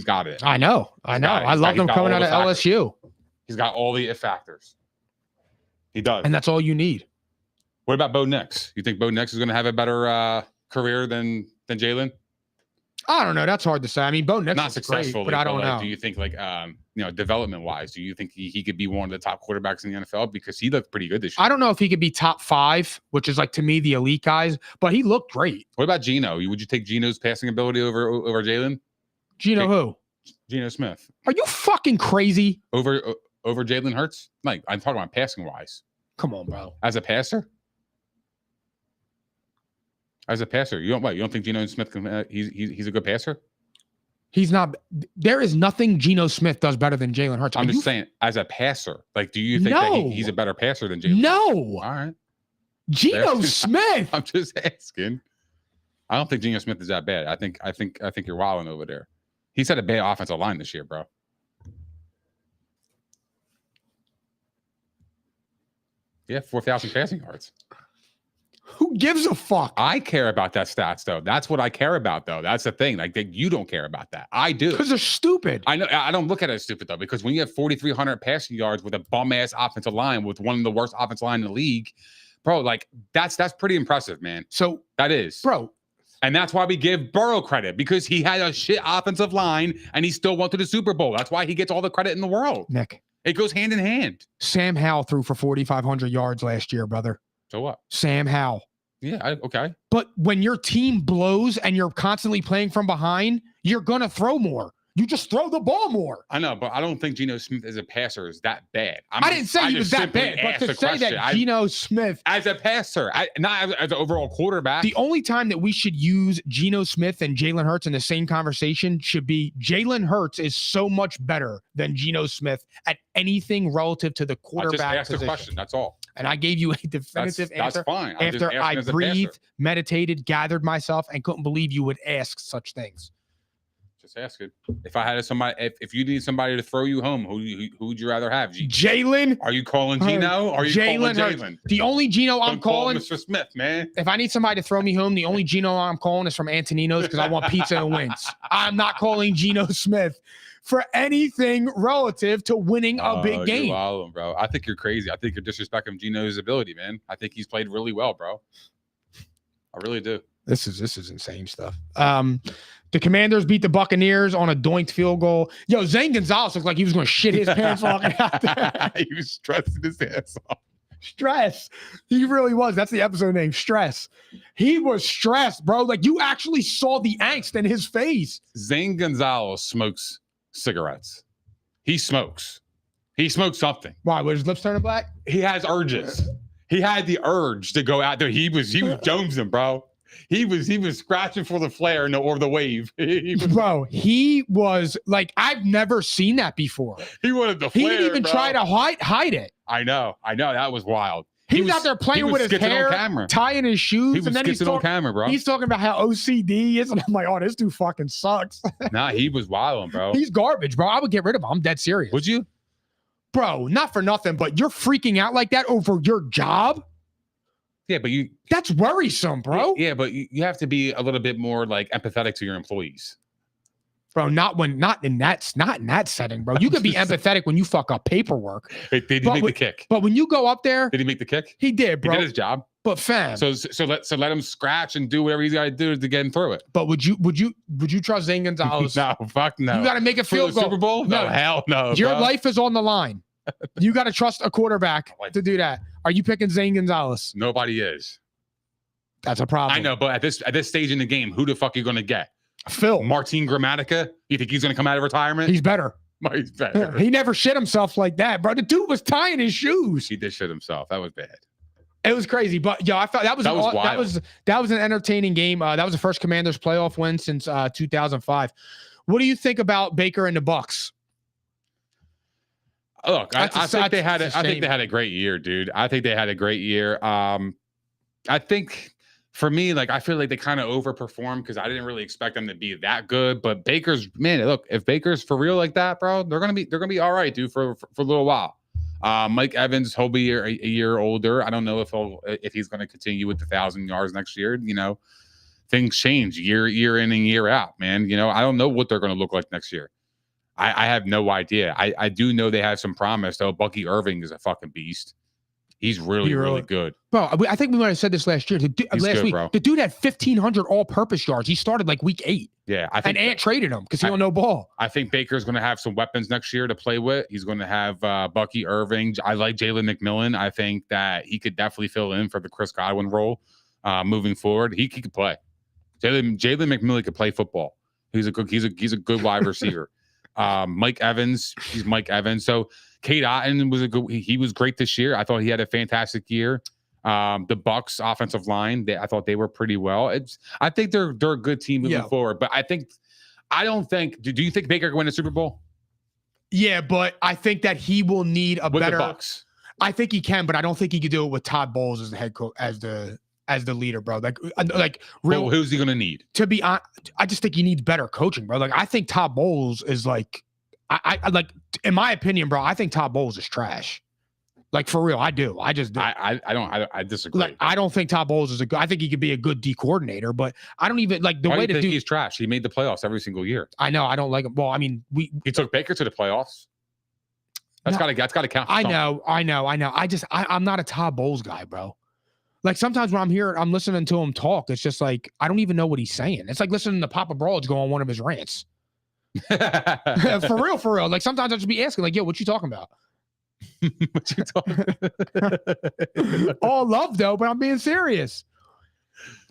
got it. I know. I love him coming out of LSU. He's got all the it factors. He does, and that's all you need. What about Bo Nix? You think Bo Nix is going to have a better career than Jalen? I don't know. That's hard to say. I mean, Bo Nix not is successful, great, but I don't know. Do you think development wise, do you think he could be one of the top quarterbacks in the NFL, because he looked pretty good this year? I don't know if he could be top 5, which is like, to me, the elite guys, but he looked great. What about Geno? Would you take Geno's passing ability over Jalen? Who? Geno Smith. Are you fucking crazy? Over Jalen Hurts? Like, I'm talking about passing wise. Come on, bro. As a passer? You don't think Geno Smith can? He's a good passer. He's not. There is nothing Geno Smith does better than Jalen Hurts. I'm just saying, as a passer, like, do you think that he's a better passer than Jalen? No. All right. Geno Smith. I'm just asking. I don't think Geno Smith is that bad. I think you're wilding over there. He's had a bad offensive line this year, bro. Yeah, 4,000 passing yards. Who gives a fuck? I care about that stats, though. That's what I care about, though. That's the thing. Like, you don't care about that. I do. Because they're stupid. I know. I don't look at it as stupid, though, because when you have 4,300 passing yards with a bum-ass offensive line, with one of the worst offensive line in the league, bro, like, that's pretty impressive, man. So that is. Bro. And that's why we give Burrow credit, because he had a shit offensive line, and he still went to the Super Bowl. That's why he gets all the credit in the world. Nick. It goes hand in hand. Sam Howell threw for 4,500 yards last year, brother. So what? Sam Howell. Yeah, okay. But when your team blows and you're constantly playing from behind, you're going to throw more. You just throw the ball more. I know, but I don't think Geno Smith as a passer is that bad. I didn't say he was that bad, but to say that Geno Smith as a passer, not as an overall quarterback. The only time that we should use Geno Smith and Jalen Hurts in the same conversation should be Jalen Hurts is so much better than Geno Smith at anything relative to the quarterback I just asked a question. That's all. And I gave you a definitive answer. That's fine. After I breathed, meditated, gathered myself, and couldn't believe you would ask such things. Just ask it. If I had somebody, if you need somebody to throw you home, who would you rather have? Jalen? Are you calling Geno? Are you calling Jalen? The only Geno I'm calling, Mr. Smith, man. If I need somebody to throw me home, the only Geno I'm calling is from Antonino's because I want pizza and wings. I'm not calling Geno Smith for anything relative to winning a big game. Wow, bro. I think you're crazy. I think you're disrespecting Geno's ability, man. I think he's played really well, bro. I really do. This is insane stuff. The Commanders beat the Buccaneers on a doinked field goal. Yo, Zane Gonzalez looked like he was going to shit his pants walking out there. He was stressing his ass off. Stress. He really was. That's the episode name, Stress. He was stressed, bro. Like, you actually saw the angst in his face. Zane Gonzalez smokes cigarettes. He smokes. He smokes something. Why? Was his lips turning black? He has urges. He had the urge to go out there. He was jonesing, bro. He was scratching for the flare or the wave. He was like, I've never seen that before. He wanted the flare. He didn't even try to hide it. I know. That was wild. He was out there playing with his hair, tying his shoes, and then he's on camera, bro. He's talking about how OCD he is, and I'm like, oh, this dude fucking sucks. Nah, he was wilding, bro. He's garbage, bro. I would get rid of him. I'm dead serious. Would you? Bro, not for nothing, but you're freaking out like that over your job? Yeah, but that's worrisome, bro. Yeah, but you have to be a little bit more like empathetic to your employees. Bro, not in that setting, bro. You could be empathetic when you fuck up paperwork. Did he make the kick? But when you go up there, Did he make the kick? He did, bro. He did his job. But fam. So let him scratch and do whatever he's got to do to get him through it. But would you trust Zane Gonzalez? No, fuck no. You got to make a field goal. Super Bowl? No, hell no. Your bro. life is on the line. You got to trust a quarterback to do that. Are you picking Zane Gonzalez? Nobody is. That's a problem. I know, but at this stage in the game, who the fuck are you going to get? Phil. Martin Gramatica? You think he's going to come out of retirement? He's better. He's better. He never shit himself like that, bro. The dude was tying his shoes. He did shit himself. That was bad. It was crazy, but yo, I thought that was an entertaining game. That was the first Commanders playoff win since 2005. What do you think about Baker and the Bucks? Look, I think they had a great year, dude. I think they had a great year. I think for me, like, I feel like they kind of overperformed because I didn't really expect them to be that good. But Baker's, man, look, if Baker's for real like that, bro, they're gonna be all right, dude, for a little while. Mike Evans, he'll be a year older. I don't know if he's going to continue with the 1,000 yards next year. You know, things change year in and year out, man. You know, I don't know what they're going to look like next year. I have no idea. I do know they have some promise though. Bucky Irving is a fucking beast. He's really good. Bro, I think we might have said this last year. Last week, bro. The dude had 1,500 all-purpose yards. He started like week 8. Yeah, I think Ant traded him because he don't know ball. I think Baker's going to have some weapons next year to play with. He's going to have Bucky Irving. I like Jalen McMillan. I think that he could definitely fill in for the Chris Godwin role moving forward. He could play. Jalen McMillan could play football. He's a good wide receiver. Mike Evans, he's Mike Evans. So Cade Otton he was great this year. I thought he had a fantastic year. The Bucks offensive line, I thought they were pretty well. I think they're a good team moving forward. But I don't think. Do you think Baker can win a Super Bowl? Yeah, but I think that he will need a with better. The Bucks. I think he can, but I don't think he could do it with Todd Bowles as the head coach, as the leader, bro. Like real. Well, who's he gonna need? To be honest, I just think he needs better coaching, bro. Like I think Todd Bowles is like, I like, in my opinion, bro. I think Todd Bowles is trash. Like for real, I do. I just do. I disagree. Like I don't think Todd Bowles is I think he could be a good D coordinator, but I don't even like the way to do. He's trash. He made the playoffs every single year. I know. I don't like him. Well, I mean, he took Baker to the playoffs. That's got to count. I know. I'm not a Todd Bowles guy, bro. Like sometimes when I'm listening to him talk, it's just like I don't even know what he's saying. It's like listening to Papa Broads go on one of his rants. For real. Like sometimes I just be asking, like, yo, what you talking about? What you talking? All love though, but I'm being serious.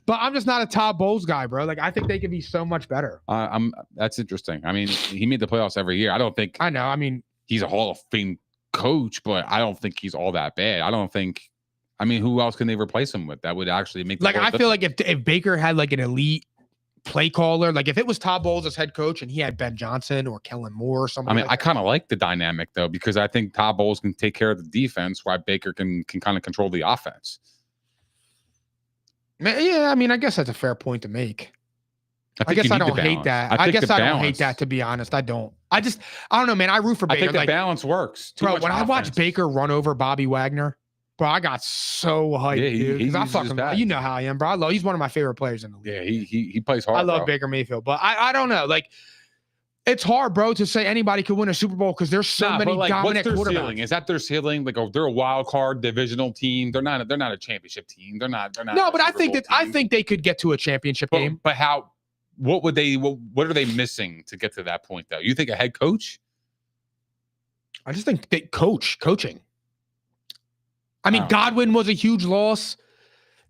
But I'm just not a Todd Bowles guy, bro. Like I think they could be so much better. That's interesting. I mean, he made the playoffs every year. I know. I mean, he's a Hall of Fame coach, but I don't think he's all that bad. I mean, who else can they replace him with that would actually make? Like I feel like if Baker had like an elite play caller, like if it was Todd Bowles as head coach and he had Ben Johnson or Kellen Moore or something. I mean, I kind of like the dynamic though, because I think Todd Bowles can take care of the defense while Baker can kind of control the offense. Yeah, I mean, I guess that's a fair point to make. I guess I don't hate that. I guess I don't hate that, to be honest. I don't know, man. I root for Baker. I think the balance works. Bro, when I watch Baker run over Bobby Wagner, bro, I got so hyped, dude. Because I fucking, you know how I am, bro. He's one of my favorite players in the league. Yeah, he plays hard. I love Baker Mayfield, but I don't know. Like, it's hard, bro, to say anybody could win a Super Bowl because there's so many dominant quarterbacks. Ceiling? Is that their ceiling? Like, they're a wild card divisional team. They're not a championship team. They're not. No, but I think they could get to a championship game. But how? What are they missing to get to that point, though? You think a head coach? I just think coaching. I mean, Godwin was a huge loss.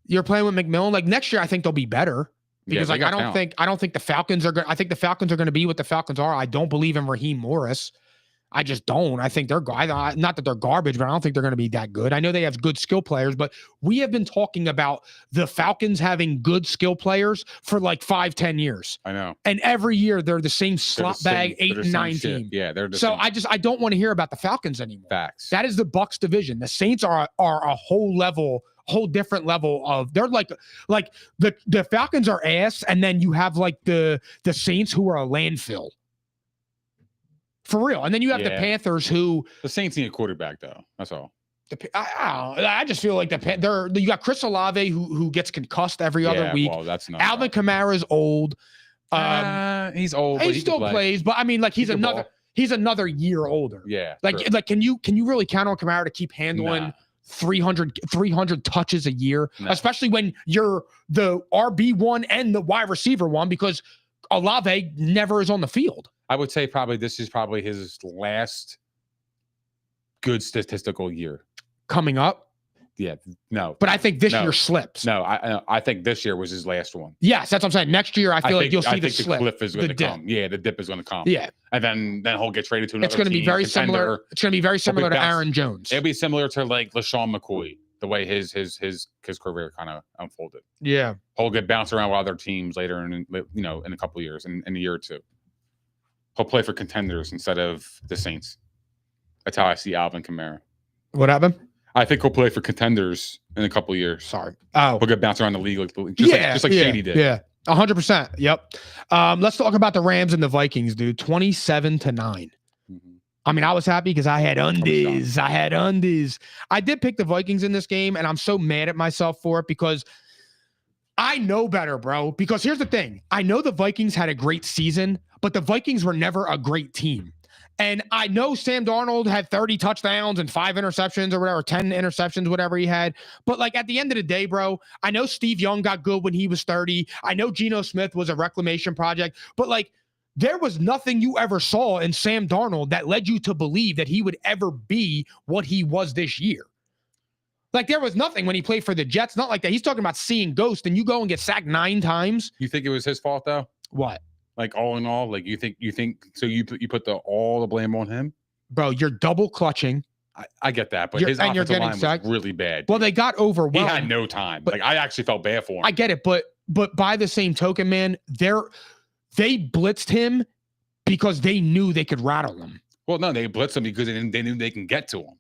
You're playing with McMillan. Like next year, I think they'll be better because I don't think the Falcons are good. I think the Falcons are going to be what the Falcons are. I don't believe in Raheem Morris. I just don't. I think they're not that they're garbage, but I don't think they're going to be that good. I know they have good skill players, but we have been talking about the Falcons having good skill players for like 5-10 years. I know. And every year they're the same slot bag 8 and 9 team. Yeah, I don't want to hear about the Falcons anymore. Facts. That is the Bucs division. The Saints are a whole different level of, they're like the Falcons are ass, and then you have like the Saints who are a landfill. For real. And then you have the Panthers who... The Saints need a quarterback, though. That's all. I just feel like you got Chris Olave who gets concussed every other week. Well, that's not Alvin Kamara's old. He's old. He But still can play. plays, but I mean, like he's He can another ball. he's another year older. Yeah. Like true. like can you really count on Kamara to keep handling Nah. 300 touches a year, No. especially when you're the RB1 and the wide receiver one, because Olave never is on the field. I would say this is probably his last good statistical year. Coming up. Yeah, no. But I think this No. year slips. No, I think this year was his last one. Yes, that's what I'm saying. Next year, I feel like you'll see the slip. cliff is going to dip. come. Yeah, the dip is going to come. Yeah, And then he'll get traded to another it's going to be team, very contender. similar. It's going to be very similar to bounced. Aaron Jones. It'll be similar to like LaShawn McCoy, the way his career kind of unfolded. Yeah. He'll get bounced around with other teams later in a couple of years, in a year or two. He'll play for contenders instead of the Saints. That's how I see Alvin Kamara. What happened? I think he'll play for contenders in a couple of years. Sorry. Oh, He'll get bounced around the league just like Shady did. Yeah. 100%. Yep. Let's talk about the Rams and the Vikings, dude. 27-9. Mhm. I mean, I was happy because I had undies. shocked. I did pick the Vikings in this game, and I'm so mad at myself for it because I know better, bro. Because here's the thing. I know the Vikings had a great season, but the Vikings were never a great team. And I know Sam Darnold had 30 touchdowns and 5 interceptions or whatever, 10 interceptions, whatever he had. But like at the end of the day, bro, I know Steve Young got good when he was 30. I know Geno Smith was a reclamation project, but like there was nothing you ever saw in Sam Darnold that led you to believe that he would ever be what he was this year. Like there was nothing when he played for the Jets. Not like that. He's talking about seeing ghosts, and you go and get sacked 9 times. You think it was his fault though? What? Like all in all, like you think so you put all the blame on him? Bro, you're double clutching. I get that, but You're- his and you're offensive getting line sacked. was really bad. Well, they got He overwhelmed. had no time. But- Like I actually felt bad for him. I get it, but by the same token, man, they blitzed him because they knew they could rattle him, Well, no, they blitzed him because they knew they can get to him.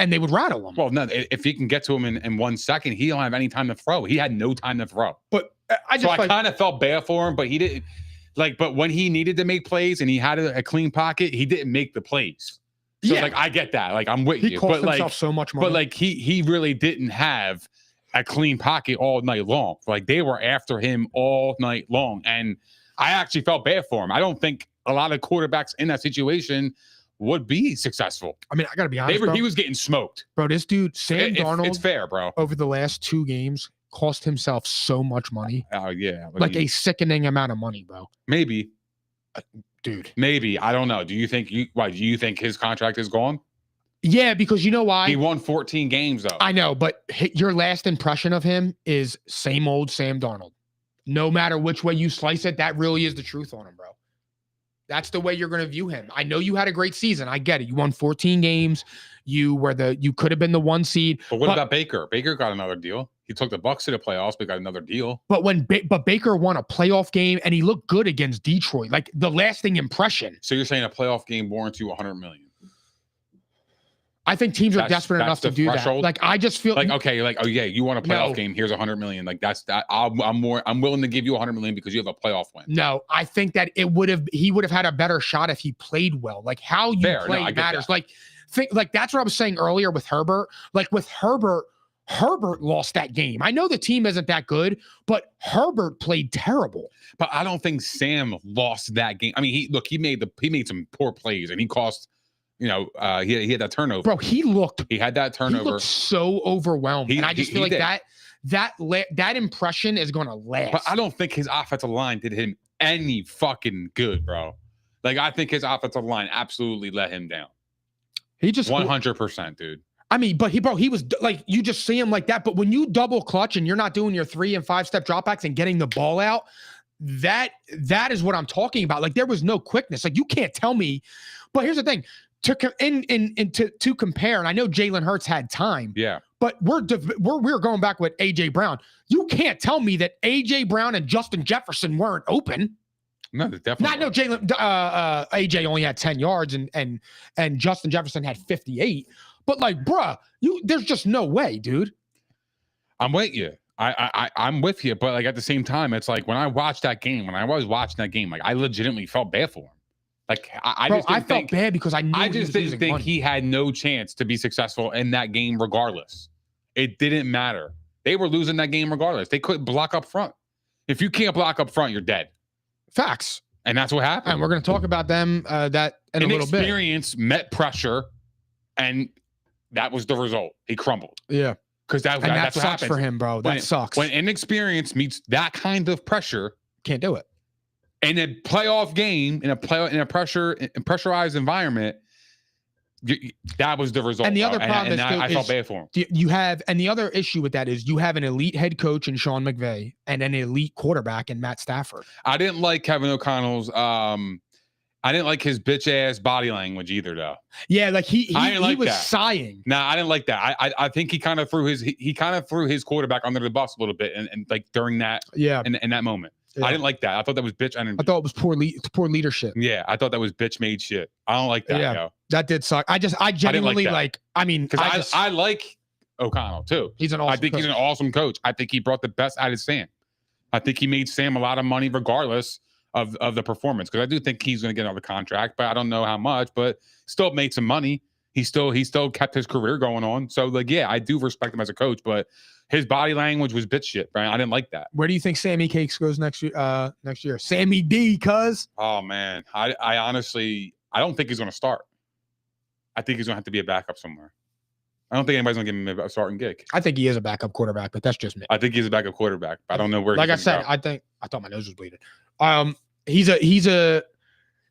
and they would rattle him. Well, no, if he can get to him in 1 second, he don't have any time to throw. He had no time to throw. But I So just I like kind of felt bad for him, but he didn't. Like, but when he needed to make plays and he had a clean pocket, he didn't make the plays. So yeah, like I get that. Like I'm with he you. cost But himself like so much money. But like he really didn't have a clean pocket all night long. Like they were after him all night long. And I actually felt bad for him. I don't think a lot of quarterbacks in that situation would be successful. I mean, I gotta be honest, He was getting smoked. bro. This dude, Sam Darnold, It's fair, bro. over the last 2 games, cost himself so much money, Oh yeah. like a sickening amount of money, bro. maybe. Dude. Maybe. I don't know. Do you think his contract is gone? Yeah, because you know why? He won 14 games though. I know, but your last impression of him is same old Sam Darnold. No matter which way you slice it, that really is the truth on him, bro. That's the way you're going to view him. I know you had a great season. I get it. You won 14 games. You could have been the 1 seed. But what about Baker? Baker got another deal. He took the Bucs to the playoffs, but got another deal. But but Baker won a playoff game and he looked good against Detroit. Like the lasting impression. So you're saying a playoff game warrants you $100 million? I think teams are That's- desperate enough that's to the do threshold? that. Like I just feel Like okay, like oh yeah, you want a playoff No. game? Here's $100 million. Like that's that. I'm willing to give you $100 million because you have a playoff win. No, I think that he would have had a better shot if he played well. Like how you Fair. No, play I get matters. that. Like that's what I was saying earlier with Herbert. Like with Herbert lost that game. I know the team isn't that good, but Herbert played terrible. But I don't think Sam lost that game. I mean, he made some poor plays and he cost. He had that turnover. Bro, he He had that turnover. looked so overwhelmed. He- and I just he feel like did. that impression is going to last. But I don't think his offensive line did him any fucking good, bro. Like I think his offensive line absolutely let him down. He just 100%, dude. I mean, but he was like, you just see him like that. But when you double clutch and you're not doing your 3 and 5 step dropbacks and getting the ball out, that is what I'm talking about. Like there was no quickness. Like you can't tell me. But here's the thing: to compare, and I know Jalen Hurts had time. Yeah. But we're going back with AJ Brown. You can't tell me that AJ Brown and Justin Jefferson weren't open. No, definitely. Not no Jalen. AJ only had 10 yards and Justin Jefferson had 58. But like, bruh, there's just no way, dude. I'm with you. I'm with you, but like at the same time, it's like when I was watching that game, like I legitimately felt bad for him. Like I felt bad because I knew I just didn't think he had no chance to be successful in that game regardless. It didn't matter. They were losing that game regardless. They couldn't block up front. If you can't block up front, you're dead. Facts. And that's what happened. And we're going to talk about them that in a little bit. Inexperience met pressure, and that was the result. He crumbled. Yeah. Because that's what sucks happens for him, bro. That sucks. When inexperience meets that kind of pressure, can't do it. In a playoff game, in a pressurized environment, that was the result. And the other problem is, I felt bad for him. You have, and the other issue with that is you have an elite head coach in Sean McVay and an elite quarterback in Matt Stafford. I didn't like Kevin O'Connell's. I didn't like his bitch ass body language either, though. Yeah, like he was sighing. No, I didn't like that. I think he kind of threw his quarterback under the bus a little bit, and like during that, in that moment. Yeah. I didn't like that. I thought that was bitch energy. I thought it was poor leadership. Yeah, I thought that was bitch made shit. I don't like that. Yeah, that did suck. I genuinely like. I mean, because I like O'Connell too. He's an awesome. I think he's an awesome coach. I think he brought the best out of Sam. I think he made Sam a lot of money regardless of the performance, because I do think he's going to get another contract, but I don't know how much. But still made some money. He still kept his career going on. So like, yeah, I do respect him as a coach, but his body language was bitch shit, Brian. I didn't like that. Where do you think Sammy Cakes goes next year? Sammy D, cuz. Oh man, I honestly don't think he's going to start. I think he's going to have to be a backup somewhere. I don't think anybody's going to give him a starting gig. I think he is a backup quarterback, but that's just me. I think he's a backup quarterback, but I don't know where. Like I said, I thought my nose was bleeding.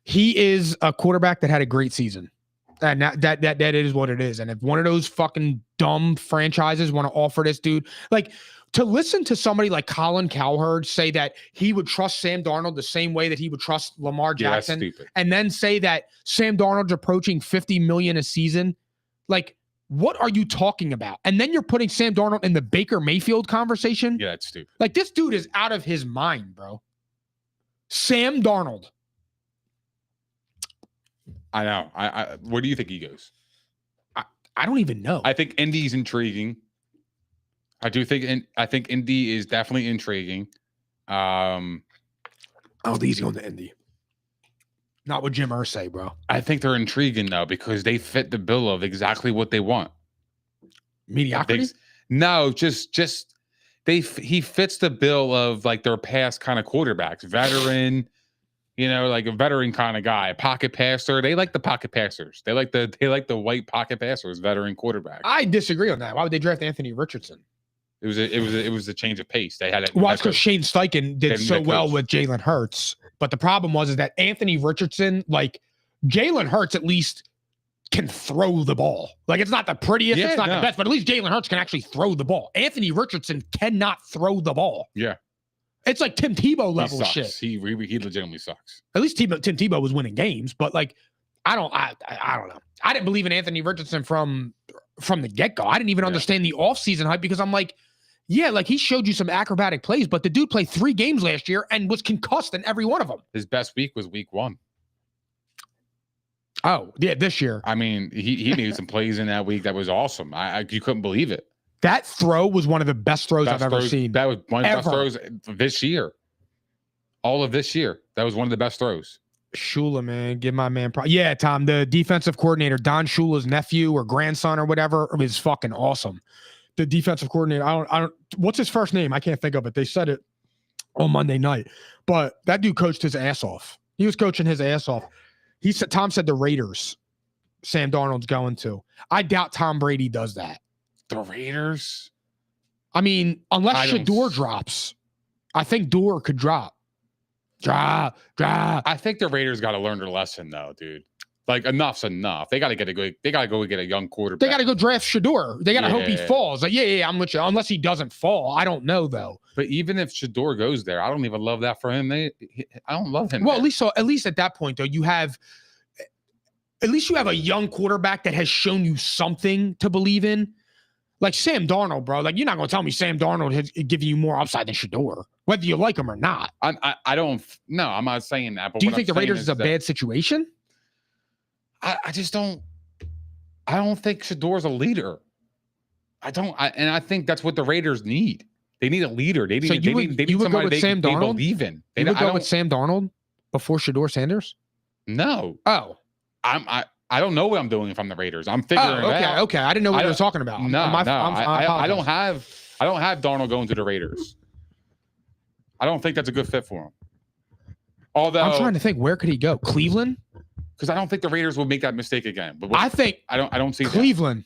He is a quarterback that had a great season. And that is what it is. And if one of those fucking dumb franchises want to offer this dude, like, to listen to somebody like Colin Cowherd say that he would trust Sam Darnold the same way that he would trust Lamar Jackson, and then say that Sam Darnold's approaching $50 million a season, like, what are you talking about? And then you're putting Sam Darnold in the Baker Mayfield conversation. Yeah, that's stupid. Like, this dude is out of his mind, bro. Sam Darnold. I know. Where do you think he goes? I don't even know. I think Indy's intriguing. I think Indy is definitely intriguing. I was easy on the Indy. Not what Jim Irsay, bro. I think they're intriguing though, because they fit the bill of exactly what they want. Mediocrity? No, just he fits the bill of like their past kind of quarterbacks, veteran. Like a veteran kind of guy, pocket passer. They like the pocket passers. They like the white pocket passers, veteran quarterback. I disagree on that. Why would they draft Anthony Richardson? It was a change of pace. They had it. Well, it's because Shane Steichen did so well with Jalen Hurts. But the problem is that Anthony Richardson, like Jalen Hurts, at least can throw the ball. Like, it's not the prettiest, it's not the best, but at least Jalen Hurts can actually throw the ball. Anthony Richardson cannot throw the ball. Yeah. It's like Tim Tebow level shit. He legitimately sucks. At least Tim Tebow was winning games, but like, I don't know. I didn't believe in Anthony Richardson from the get-go. I didn't even understand the offseason hype, because I'm like, yeah, like he showed you some acrobatic plays, but the dude played 3 games last year and was concussed in every one of them. His best week was week 1. Oh, yeah, this year. I mean, he made some plays in that week that was awesome. You couldn't believe it. That throw was one of the best throws I've ever seen. That was one of the best throws this year. All of this year. That was one of the best throws. Shula, man. Give my man yeah, Tom, the defensive coordinator, Don Shula's nephew or grandson or whatever, is fucking awesome. The defensive coordinator, I don't what's his first name? I can't think of it. They said it on Monday night. But that dude coached his ass off. He was coaching his ass off. Tom said the Raiders, Sam Darnold's going to. I doubt Tom Brady does that. The Raiders? I mean, unless Shador drops. I think Dorr could drop. Drop. I think the Raiders got to learn their lesson, though, dude. Like, enough's enough. They got to go get a young quarterback. They got to go draft Shador. They got to hope he falls. Like, yeah, I'm with you. Unless he doesn't fall. I don't know, though. But even if Shador goes there, I don't even love that for him. I don't love him. Well, at least at that point, though, you have a young quarterback that has shown you something to believe in. Like Sam Darnold, bro. Like, you're not going to tell me Sam Darnold has given you more upside than Shador, whether you like him or not. I don't. No, I'm not saying that. But do you think the Raiders is a bad situation? I just don't. I don't think Shador's a leader. And I think that's what the Raiders need. They need a leader. They need somebody they believe in. You would go with Sam Darnold before Shador Sanders? No. Oh. I don't know what I'm doing if I'm the Raiders. I'm figuring it out. Okay. I didn't know what you were talking about. I don't have Darnold going to the Raiders. I don't think that's a good fit for him. Although I'm trying to think, where could he go? Cleveland? because I don't think the Raiders will make that mistake again. But I think I don't see Cleveland.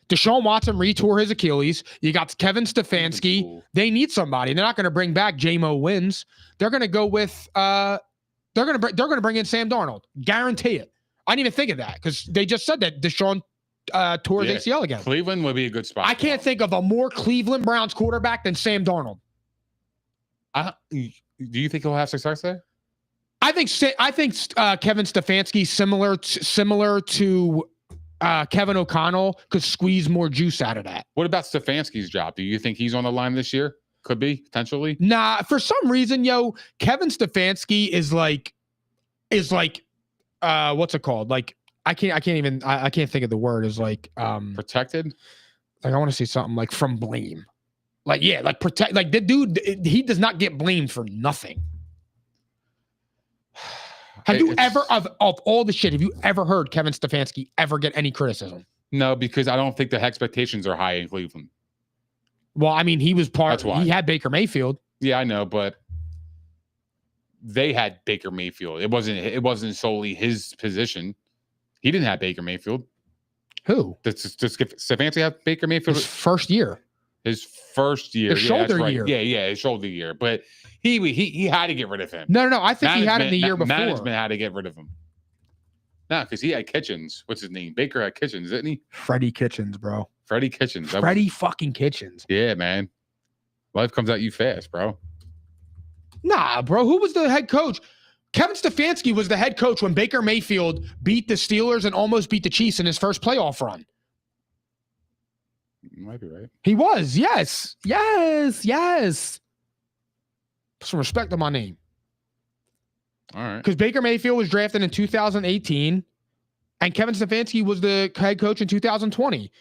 Deshaun Watson retore his Achilles. You got Kevin Stefanski. Cool. They need somebody. They're not going to bring back J-Mo Wins. They're going to go with they're going to bring in Sam Darnold. Guarantee it. I didn't even think of that because they just said that Deshaun tore his ACL again. Cleveland would be a good spot. I can't think of a more Cleveland Browns quarterback than Sam Darnold. Do you think he'll have success there? I think Kevin Stefanski similar to Kevin O'Connell could squeeze more juice out of that. What about Stefanski's job? Do you think he's on the line this year? Could be potentially. Nah, for some reason, Kevin Stefanski is like what's it called? Like I can't think of the word. Is like Protected. Like I want to say something like from blame. Like like protect. Like the dude, he does not get blamed for nothing. Have you ever, of all the shit, have you ever heard Kevin Stefanski ever get any criticism? No, because I don't think the expectations are high in Cleveland. Well, I mean, he was That's why. he had Baker Mayfield. Yeah, I know, but they had Baker Mayfield. It wasn't solely his position. He didn't have Baker Mayfield. Who? Does Stefanski have Baker Mayfield? His first year. His first year. His shoulder right. year. Yeah, his shoulder year. But he had to get rid of him. No. I think he had him the year before. Management had to get rid of him. No, because he had Kitchens. What's his name? Baker had Kitchens, didn't he? Freddie Kitchens, bro. Freddie Kitchens. Freddie fucking Kitchens. Yeah, man. Life comes at you fast, bro. Nah, bro. Who was the head coach? Kevin Stefanski was the head coach when Baker Mayfield beat the Steelers and almost beat the Chiefs in his first playoff run. You might be right. He was. Yes. Put some respect on my name. All right. Because Baker Mayfield was drafted in 2018, and Kevin Stefanski was the head coach in 2020.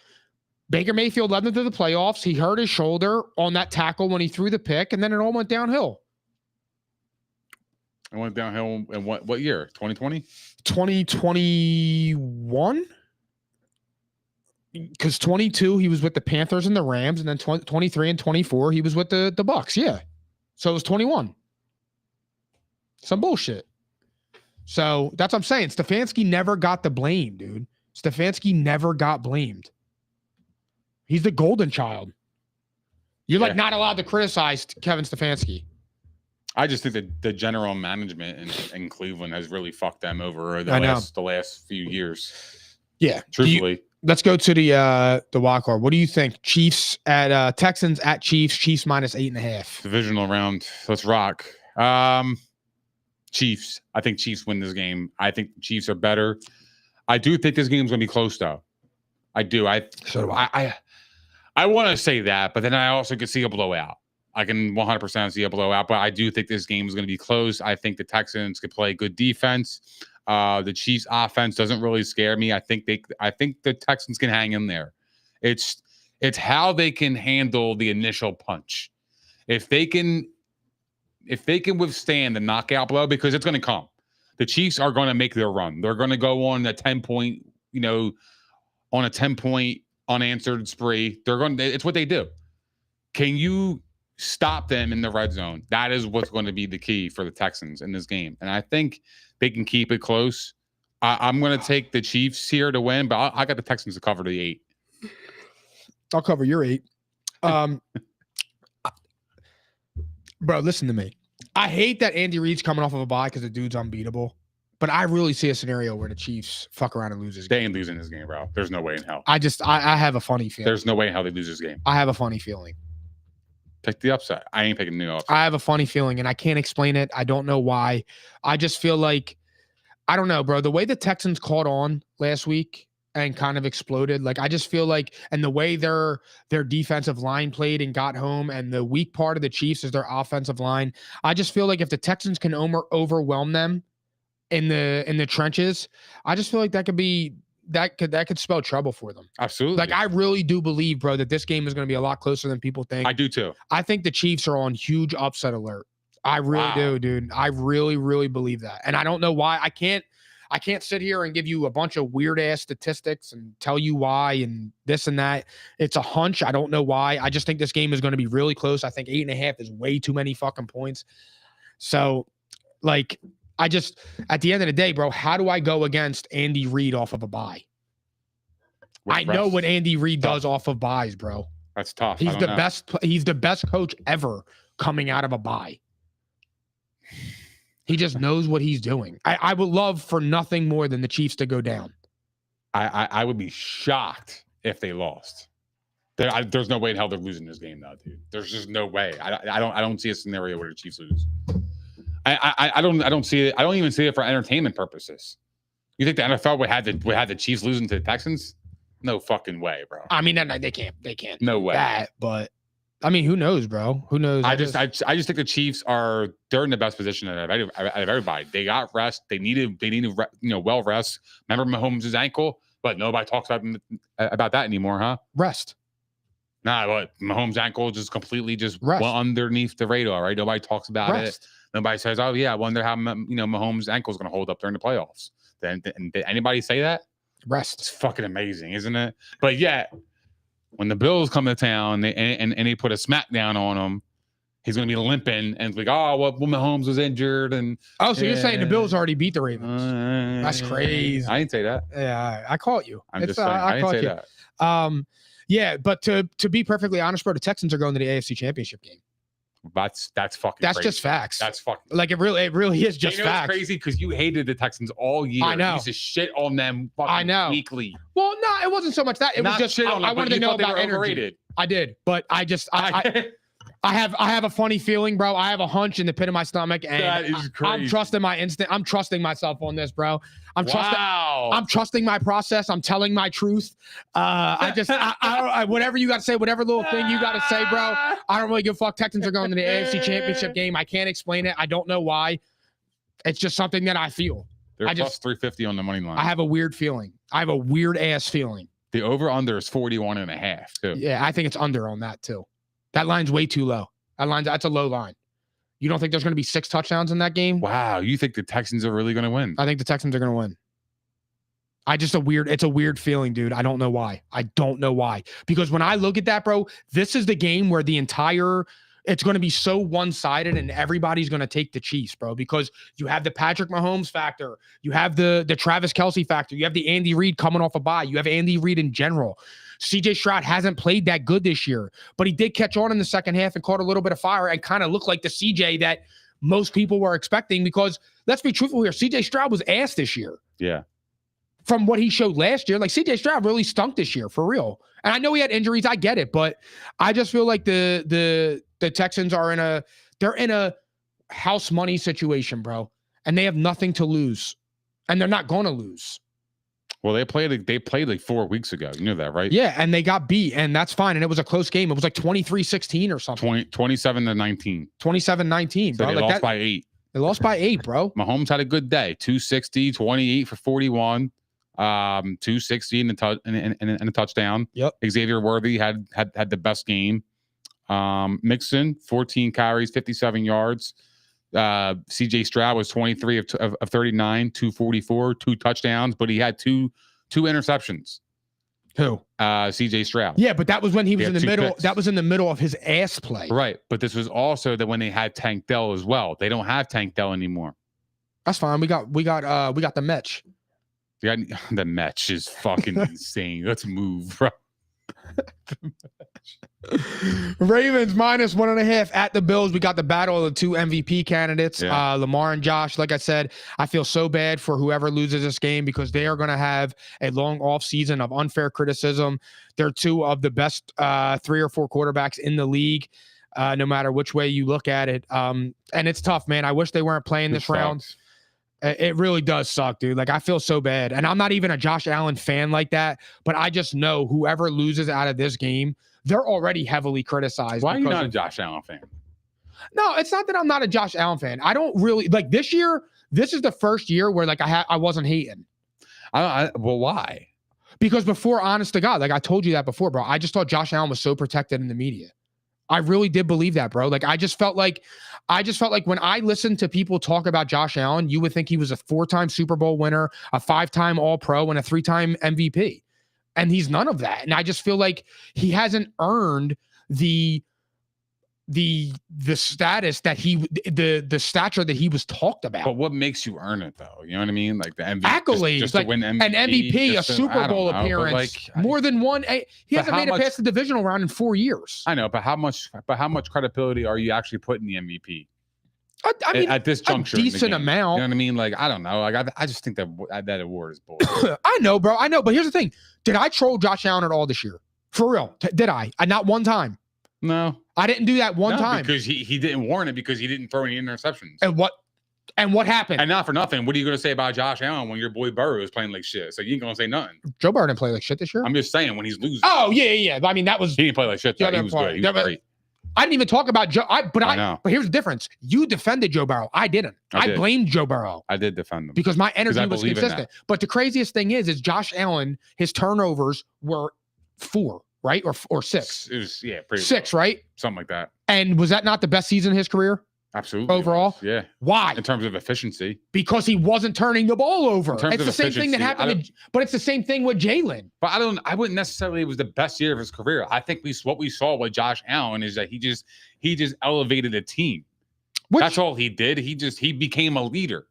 Baker Mayfield led them to the playoffs. He hurt his shoulder on that tackle when he threw the pick, and then it all went downhill. It went downhill in what year? 2020? 2021? Because 22, he was with the Panthers and the Rams, and then 23 and 24, he was with the Bucs. Yeah. So it was 21. Some bullshit. So that's what I'm saying. Stefanski never got the blame, dude. Stefanski never got blamed. He's the golden child. You're like not allowed to criticize Kevin Stefanski. I just think that the general management in Cleveland has really fucked them over the last few years. Yeah. Truthfully. Let's go to the wild card. What do you think? Chiefs at Texans at Chiefs. Chiefs minus 8.5. Divisional round. Let's rock. Chiefs. I think Chiefs win this game. I think the Chiefs are better. I do think this game's gonna be close though. I do. So do I want to say that, but then I also could see a blowout. I can 100% see a blowout, but I do think this game is going to be close. I think the Texans could play good defense. The Chiefs offense doesn't really scare me. I think the Texans can hang in there. It's how they can handle the initial punch. If they can withstand the knockout blow, because it's going to come. The Chiefs are going to make their run. They're going to go on a 10-point, on a 10-point unanswered spree. It's what they do. Can you stop them in the red zone? That is what's going to be the key for the Texans in this game. And I think they can keep it close. I'm going to take the Chiefs here to win, but I got the Texans to cover the 8. I'll cover your 8. Bro, listen to me. I hate that Andy Reid's coming off of a bye because the dude's unbeatable. But I really see a scenario where the Chiefs fuck around and lose this game. They ain't losing this game, bro. There's no way in hell. I have a funny feeling. There's no way in hell they lose this game. I have a funny feeling. Pick the upside. I ain't picking the upside. I have a funny feeling, and I can't explain it. I don't know why. I just feel like, I don't know, bro. The way the Texans caught on last week and kind of exploded, like I just feel like, and the way their defensive line played and got home, and the weak part of the Chiefs is their offensive line. I just feel like if the Texans can overwhelm them in the trenches, I just feel like that could spell trouble for them. Absolutely. Like I really do believe, bro, that this game is going to be a lot closer than people think. I do too. I think the Chiefs are on huge upset alert. I really do, dude. I really, really believe that. And I don't know why. I can't sit here and give you a bunch of weird ass statistics and tell you why and this and that. It's a hunch. I don't know why. I just think this game is going to be really close. I think 8.5 is way too many fucking points. So Like, at the end of the day, bro, how do I go against Andy Reid off of a bye? I know what Andy Reid does off of buys, bro. That's tough. He's the best. He's the best coach ever coming out of a bye. He just knows what he's doing. I would love for nothing more than the Chiefs to go down. I would be shocked if they lost. There's no way in hell they're losing this game, though, dude. There's just no way. I don't see a scenario where the Chiefs lose. I don't see it. I don't even see it for entertainment purposes. You think the NFL would have the Chiefs losing to the Texans? No fucking way, bro. I mean, they can't. They can't. No way. That, but I mean, who knows, bro? Who knows? I just think the Chiefs they're in the best position out of everybody. They got rest. They needed well rest. Remember Mahomes' ankle, but nobody talks about that anymore, huh? Rest. Nah, but Mahomes' ankle just completely went underneath the radar, right? Nobody talks about it. Nobody says, "Oh yeah, I wonder how Mahomes' ankle is going to hold up during the playoffs." Then did anybody say that? Rest. It's fucking amazing, isn't it? But yeah, when the Bills come to town and they put a smackdown on him, he's going to be limping and it's like, oh, well, Mahomes was injured. And so you're saying the Bills already beat the Ravens? That's crazy. I didn't say that. Yeah, I caught you. I'm just saying. I didn't say that. Yeah, but to be perfectly honest, bro, the Texans are going to the AFC Championship game. That's fucking. That's crazy. Just facts. That's fucking. Like it really is just facts. It's crazy because you hated the Texans all year. I know. You used to shit on them. Weekly. Well, no, it wasn't so much that. It was just shit on them, I wanted to know about energy. Overrated. I did, but I have a funny feeling, bro. I have a hunch in the pit of my stomach, and that is crazy. I'm trusting my instinct. I'm trusting myself on this, bro. I'm trusting my process. I'm telling my truth. I whatever you got to say, whatever little thing you got to say, bro. I don't really give a fuck. Texans are going to the AFC Championship game. I can't explain it. I don't know why. It's just something that I feel. They're plus 350 on the money line. I have a weird feeling. I have a weird ass feeling. The over-under is 41.5, too. Yeah, I think it's under on that, too. That line's way too low. That's a low line. You don't think there's going to be 6 touchdowns in that game? Wow, you think the Texans are really going to win? I think the Texans are going to win. It's a weird feeling, dude. I don't know why. Because when I look at that, bro, this is the game where it's going to be so one-sided and everybody's going to take the Chiefs, bro, because you have the Patrick Mahomes factor. You have the Travis Kelce factor. You have the Andy Reid coming off a bye. You have Andy Reid in general. CJ Stroud hasn't played that good this year, but he did catch on in the second half and caught a little bit of fire and kind of looked like the CJ that most people were expecting because let's be truthful here. CJ Stroud was ass this year. Yeah. From what he showed last year, like CJ Stroud really stunk this year for real. And I know he had injuries. I get it, but I just feel like the Texans are in a house money situation, bro, and they have nothing to lose, and they're not going to lose. Well, they played like 4 weeks ago. You know that, right? Yeah, and they got beat, and that's fine. And it was a close game. It was like 23-16 or something. 27-19. 27-19, bro. So they lost by 8. They lost by 8, bro. Mahomes had a good day. 260, 28 for 41, 260 and a touchdown. Yep. Xavier Worthy had the best game. Mixon, 14 carries, 57 yards. CJ Stroud was 23 of 39, 244, 2 touchdowns, but he had two interceptions. Who? CJ Stroud. Yeah, but that was when he was in the middle. Picks. That was in the middle of his ass play. Right. But this was also that when they had Tank Dell as well. They don't have Tank Dell anymore. That's fine. We got the Metch. Yeah, the match is fucking insane. Let's move, bro. Ravens -1.5 at the Bills. We got the battle of the 2 MVP candidates, Lamar and Josh. Like I said, I feel so bad for whoever loses this game because they are going to have a long off season of unfair criticism. They're 2 of the best 3 or 4 quarterbacks in the league, no matter which way you look at it. And it's tough, man. I wish they weren't playing this round. It really does suck, dude. Like, I feel so bad. And I'm not even a Josh Allen fan like that, but I just know whoever loses out of this game, they're already heavily criticized. Why are you not a Josh Allen fan? No, it's not that I'm not a Josh Allen fan. I don't really like this year. This is the first year where like I wasn't hating. Well, why? Because before, honest to God, like I told you that before, bro, I just thought Josh Allen was so protected in the media. I really did believe that, bro. Like, I just felt like when I listened to people talk about Josh Allen, you would think he was a 4-time Super Bowl winner, a 5-time All-Pro, and a 3-time MVP. And he's none of that. And I just feel like he hasn't earned the the status that the stature that he was talked about. But what makes you earn it though? You know what I mean? Like the MVP accolades, just like to win MVP, an MVP, a Super Bowl appearance, more than one. He hasn't made it past the divisional round in 4 years. I know, but how much credibility are you actually putting the MVP? I mean, at this juncture, a decent amount. You know what I mean? Like, I don't know. Like, I just think that award is bullshit. I know, bro. I know, but here's the thing: did I troll Josh Allen at all this year? For real? Did I? Not one time. No, I didn't do that one time because he didn't warn it because he didn't throw any interceptions. And what happened? And not for nothing, what are you going to say about Josh Allen when your boy Burrow is playing like shit? So you ain't going to say nothing. Joe Burrow didn't play like shit this year. I'm just saying when he's losing. Oh yeah. I mean, he didn't play like shit. He was good. He was great. I didn't even talk about Joe. But here's the difference. You defended Joe Burrow. I didn't. I blamed Joe Burrow. I did defend him because my energy was consistent. But the craziest thing is Josh Allen. His turnovers were 4, right, or 6. It was pretty 6, right, something like that. And was that not the best season in his career? Absolutely. Overall? Yeah. Why? In terms of efficiency. Because he wasn't turning the ball over. It's the same thing that happened, but it's the same thing with Jalen. But I wouldn't necessarily it was the best year of his career. I think what we saw with Josh Allen is that he just elevated the team. That's all he did. He became a leader.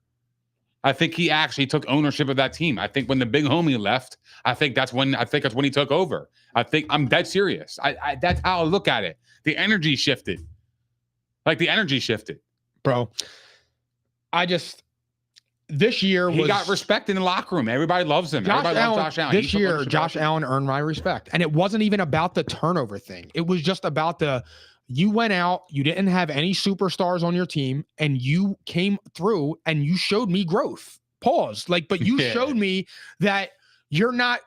I think he actually took ownership of that team. I think when the big homie left, I think that's when he took over. I think I'm dead serious. That's how I look at it. The energy shifted. Like the energy shifted. Bro. This year he got respect in the locker room. Everybody loves him. Everybody loves Josh Allen. This year, Josh Allen earned my respect. And it wasn't even about the turnover thing. It was just about you went out, you didn't have any superstars on your team, and you came through and you showed me growth. Pause. But you showed me that you're not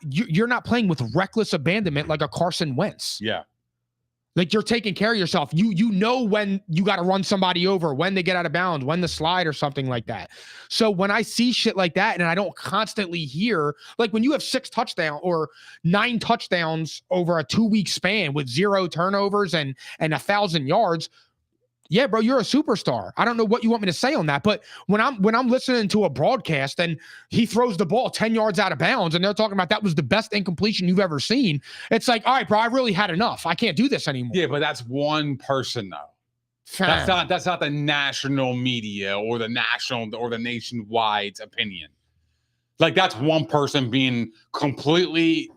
playing with reckless abandonment like a Carson Wentz. Yeah. Like you're taking care of yourself. You know when you got to run somebody over, when they get out of bounds, when the slide or something like that. So when I see shit like that and I don't constantly hear, like when you have 6 touchdowns or 9 touchdowns over a 2-week span with 0 turnovers and 1,000 yards, yeah, bro, you're a superstar. I don't know what you want me to say on that, but when I'm listening to a broadcast and he throws the ball 10 yards out of bounds and they're talking about that was the best incompletion you've ever seen, it's like, all right, bro, I really had enough. I can't do this anymore. Yeah, but that's one person though. That's not the national media or the nationwide opinion. Like that's one person being completely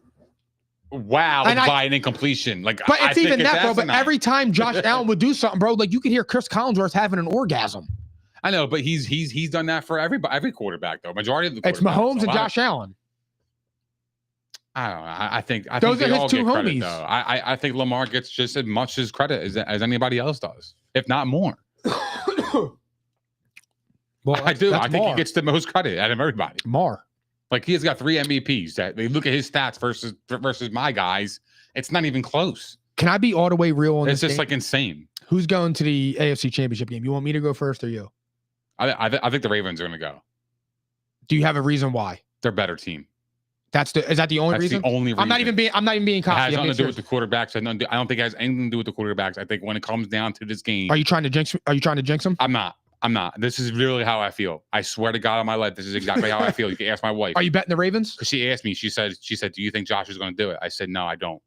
wowed by an incompletion. Like, but it's even that, bro. But every time Josh Allen would do something, bro, like you could hear Chris Collinsworth having an orgasm. I know, but he's done that for every quarterback though. Majority of the quarterbacks. It's Mahomes and Josh Allen. I don't know. I think those they are his all 2 get homies. Credit, though. I think Lamar gets just as much as credit as anybody else does, if not more. Well, I do. I think he gets the most credit out of everybody. Mar. Like he has got 3 MVPs. That they look at his stats versus my guys. It's not even close. Can I be all the way real on this? It's just game? like insane. Who's going to the AFC Championship game? You want me to go first or you? I think the Ravens are going to go. Do you have a reason why? They're a better team. Is that the only reason? The only reason. I'm not even being cocky. It has nothing to do with the quarterbacks. I don't think it has anything to do with the quarterbacks. I think when it comes down to this game, are you trying to jinx them? I'm not. This is really how I feel. I swear to God on my life, this is exactly how I feel. You can ask my wife. Are you betting the Ravens? Because she asked me. She said, "Do you think Josh is going to do it?" I said, "No, I don't."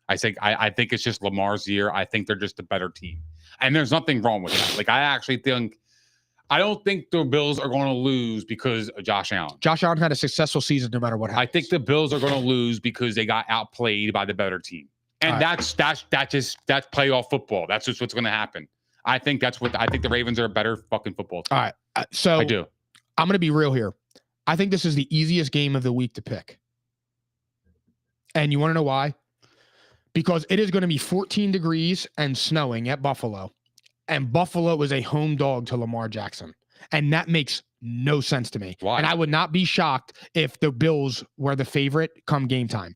I think it's just Lamar's year. I think they're just a better team, and there's nothing wrong with that. Like I don't think the Bills are going to lose because of Josh Allen. Josh Allen had a successful season no matter what happens. I think the Bills are going to lose because they got outplayed by the better team, and that's playoff football. That's just what's going to happen. I think the Ravens are a better fucking football team. All right. So I do. I'm going to be real here. I think this is the easiest game of the week to pick. And you want to know why? Because it is going to be 14 degrees and snowing at Buffalo. And Buffalo is a home dog to Lamar Jackson. And that makes no sense to me. Why? And I would not be shocked if the Bills were the favorite come game time.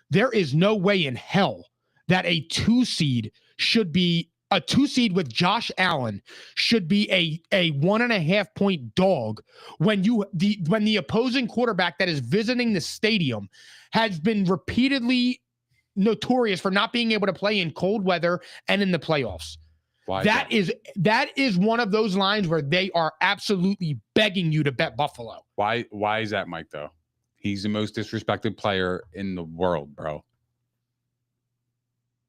There is no way in hell that a 2 seed with Josh Allen should be a 1.5 point dog when the opposing quarterback that is visiting the stadium has been repeatedly notorious for not being able to play in cold weather and in the playoffs. Why that is one of those lines where they are absolutely begging you to bet Buffalo. Why is that, Mike, though? He's the most disrespected player in the world, bro.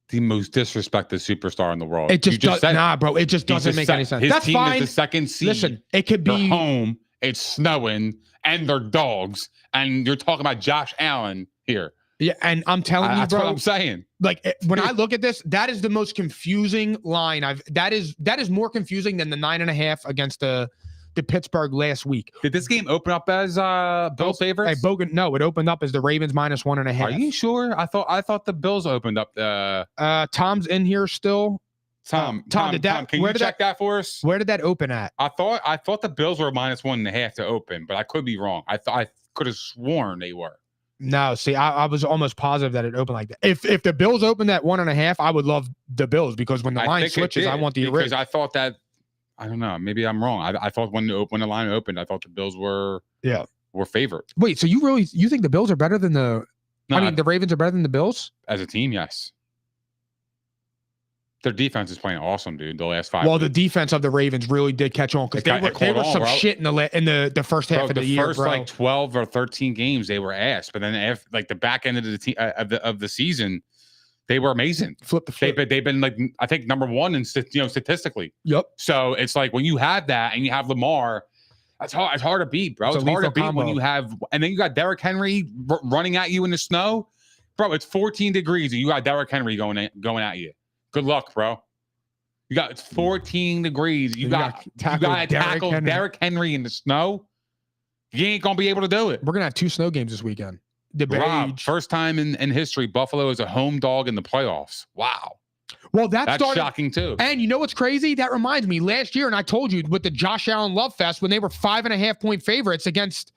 the most disrespected superstar in the world. It just does bro. It just doesn't make any sense. His That's team fine. is the second seed. Listen, it could be they're home. It's snowing, and they're dogs. And you're talking about Josh Allen here. Yeah, and I'm telling you, that's bro. what I'm saying. Like when I look at this, that is the most confusing line that is more confusing than the 9.5 against the Pittsburgh last week. Did this game open up as Bills favorites? Hey, Bogan, no, it opened up as the Ravens -1.5. Are you sure? I thought the Bills opened up. Tom's in here still. Tom, did that? Can you check that for us? Where did that open at? I thought the Bills were -1.5 to open, but I could be wrong. I could have sworn they were. No, see, I was almost positive that it opened like that. If the Bills opened at 1.5, I would love the Bills because when the line switches, I want the original. Because I thought that. I don't know. Maybe I'm wrong. I thought when the line opened, I thought the Bills were favored. Wait, so you think the Bills are better than the? No, I mean, the Ravens are better than the Bills as a team. Yes, their defense is playing awesome, dude. The last 5. Well, the defense of the Ravens really did catch on because they were some shit in the first half of the year, first, like 12 or 13 games, they were ass. But then, after, like the back end of the season. They were amazing. Flip the flip. They've been like I think number 1 in statistically. Yep. So it's like when you have that and you have Lamar, it's hard to beat, bro. It's hard to beat when you have, and then you got Derrick Henry running at you in the snow, bro. It's 14 degrees and you got Derrick Henry going at you. Good luck, bro. It's 14 degrees. You got to tackle Derrick Henry in the snow. You ain't gonna be able to do it. We're gonna have 2 snow games this weekend. Rob, first time in history, Buffalo is a home dog in the playoffs. Wow. Well, that's shocking too. And you know what's crazy? That reminds me, last year, and I told you with the Josh Allen Love Fest when they were 5.5-point favorites against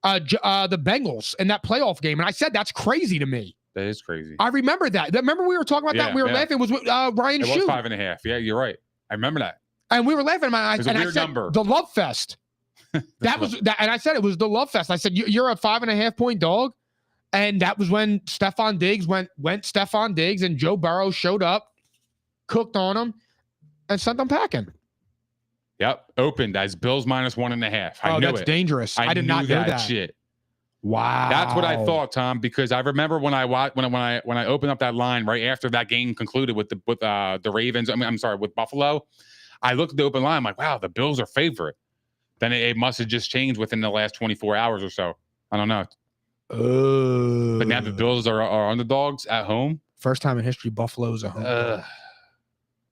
the Bengals in that playoff game, and I said that's crazy to me. That is crazy. I remember that. Remember we were talking about that. We were laughing. It was with Ryan Shue. It was 5.5. Yeah, you're right. I remember that. And we were laughing. It was a weird number. The Love Fest. That was that, and I said it was the Love Fest. I said you're a 5.5-point dog. And that was when Stephon Diggs went Stephon Diggs and Joe Burrow showed up, cooked on them, and sent them packing. Yep. Opened as Bills -1.5. I knew that's dangerous. I did not know that shit. Wow. That's what I thought, Tom, because I remember when I opened up that line right after that game concluded with the Ravens. With Buffalo. I looked at the open line. I'm like, wow, the Bills are favorite. Then it must have just changed within the last 24 hours or so. I don't know. But now the Bills are underdogs at home. First time in history, Buffalo's at home.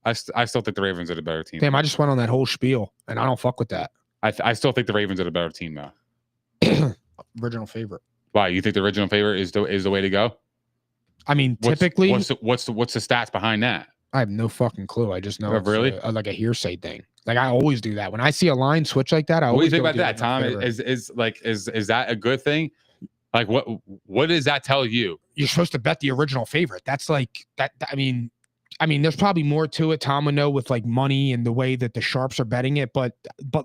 I still think the Ravens are the better team. Damn, I just went on that whole spiel, and I don't fuck with that. I still think the Ravens are the better team, though. Original favorite. Why? You think the original favorite is the way to go? I mean, typically, what's the stats behind that? I have no fucking clue. I just know it's really like a hearsay thing. Like I always do that when I see a line switch like that. What do you think about that, Tom? Is that a good thing? Like what does that tell you? You're supposed to bet the original favorite. That's like that. I mean, there's probably more to it. Tom would know with like money and the way that the sharps are betting it, but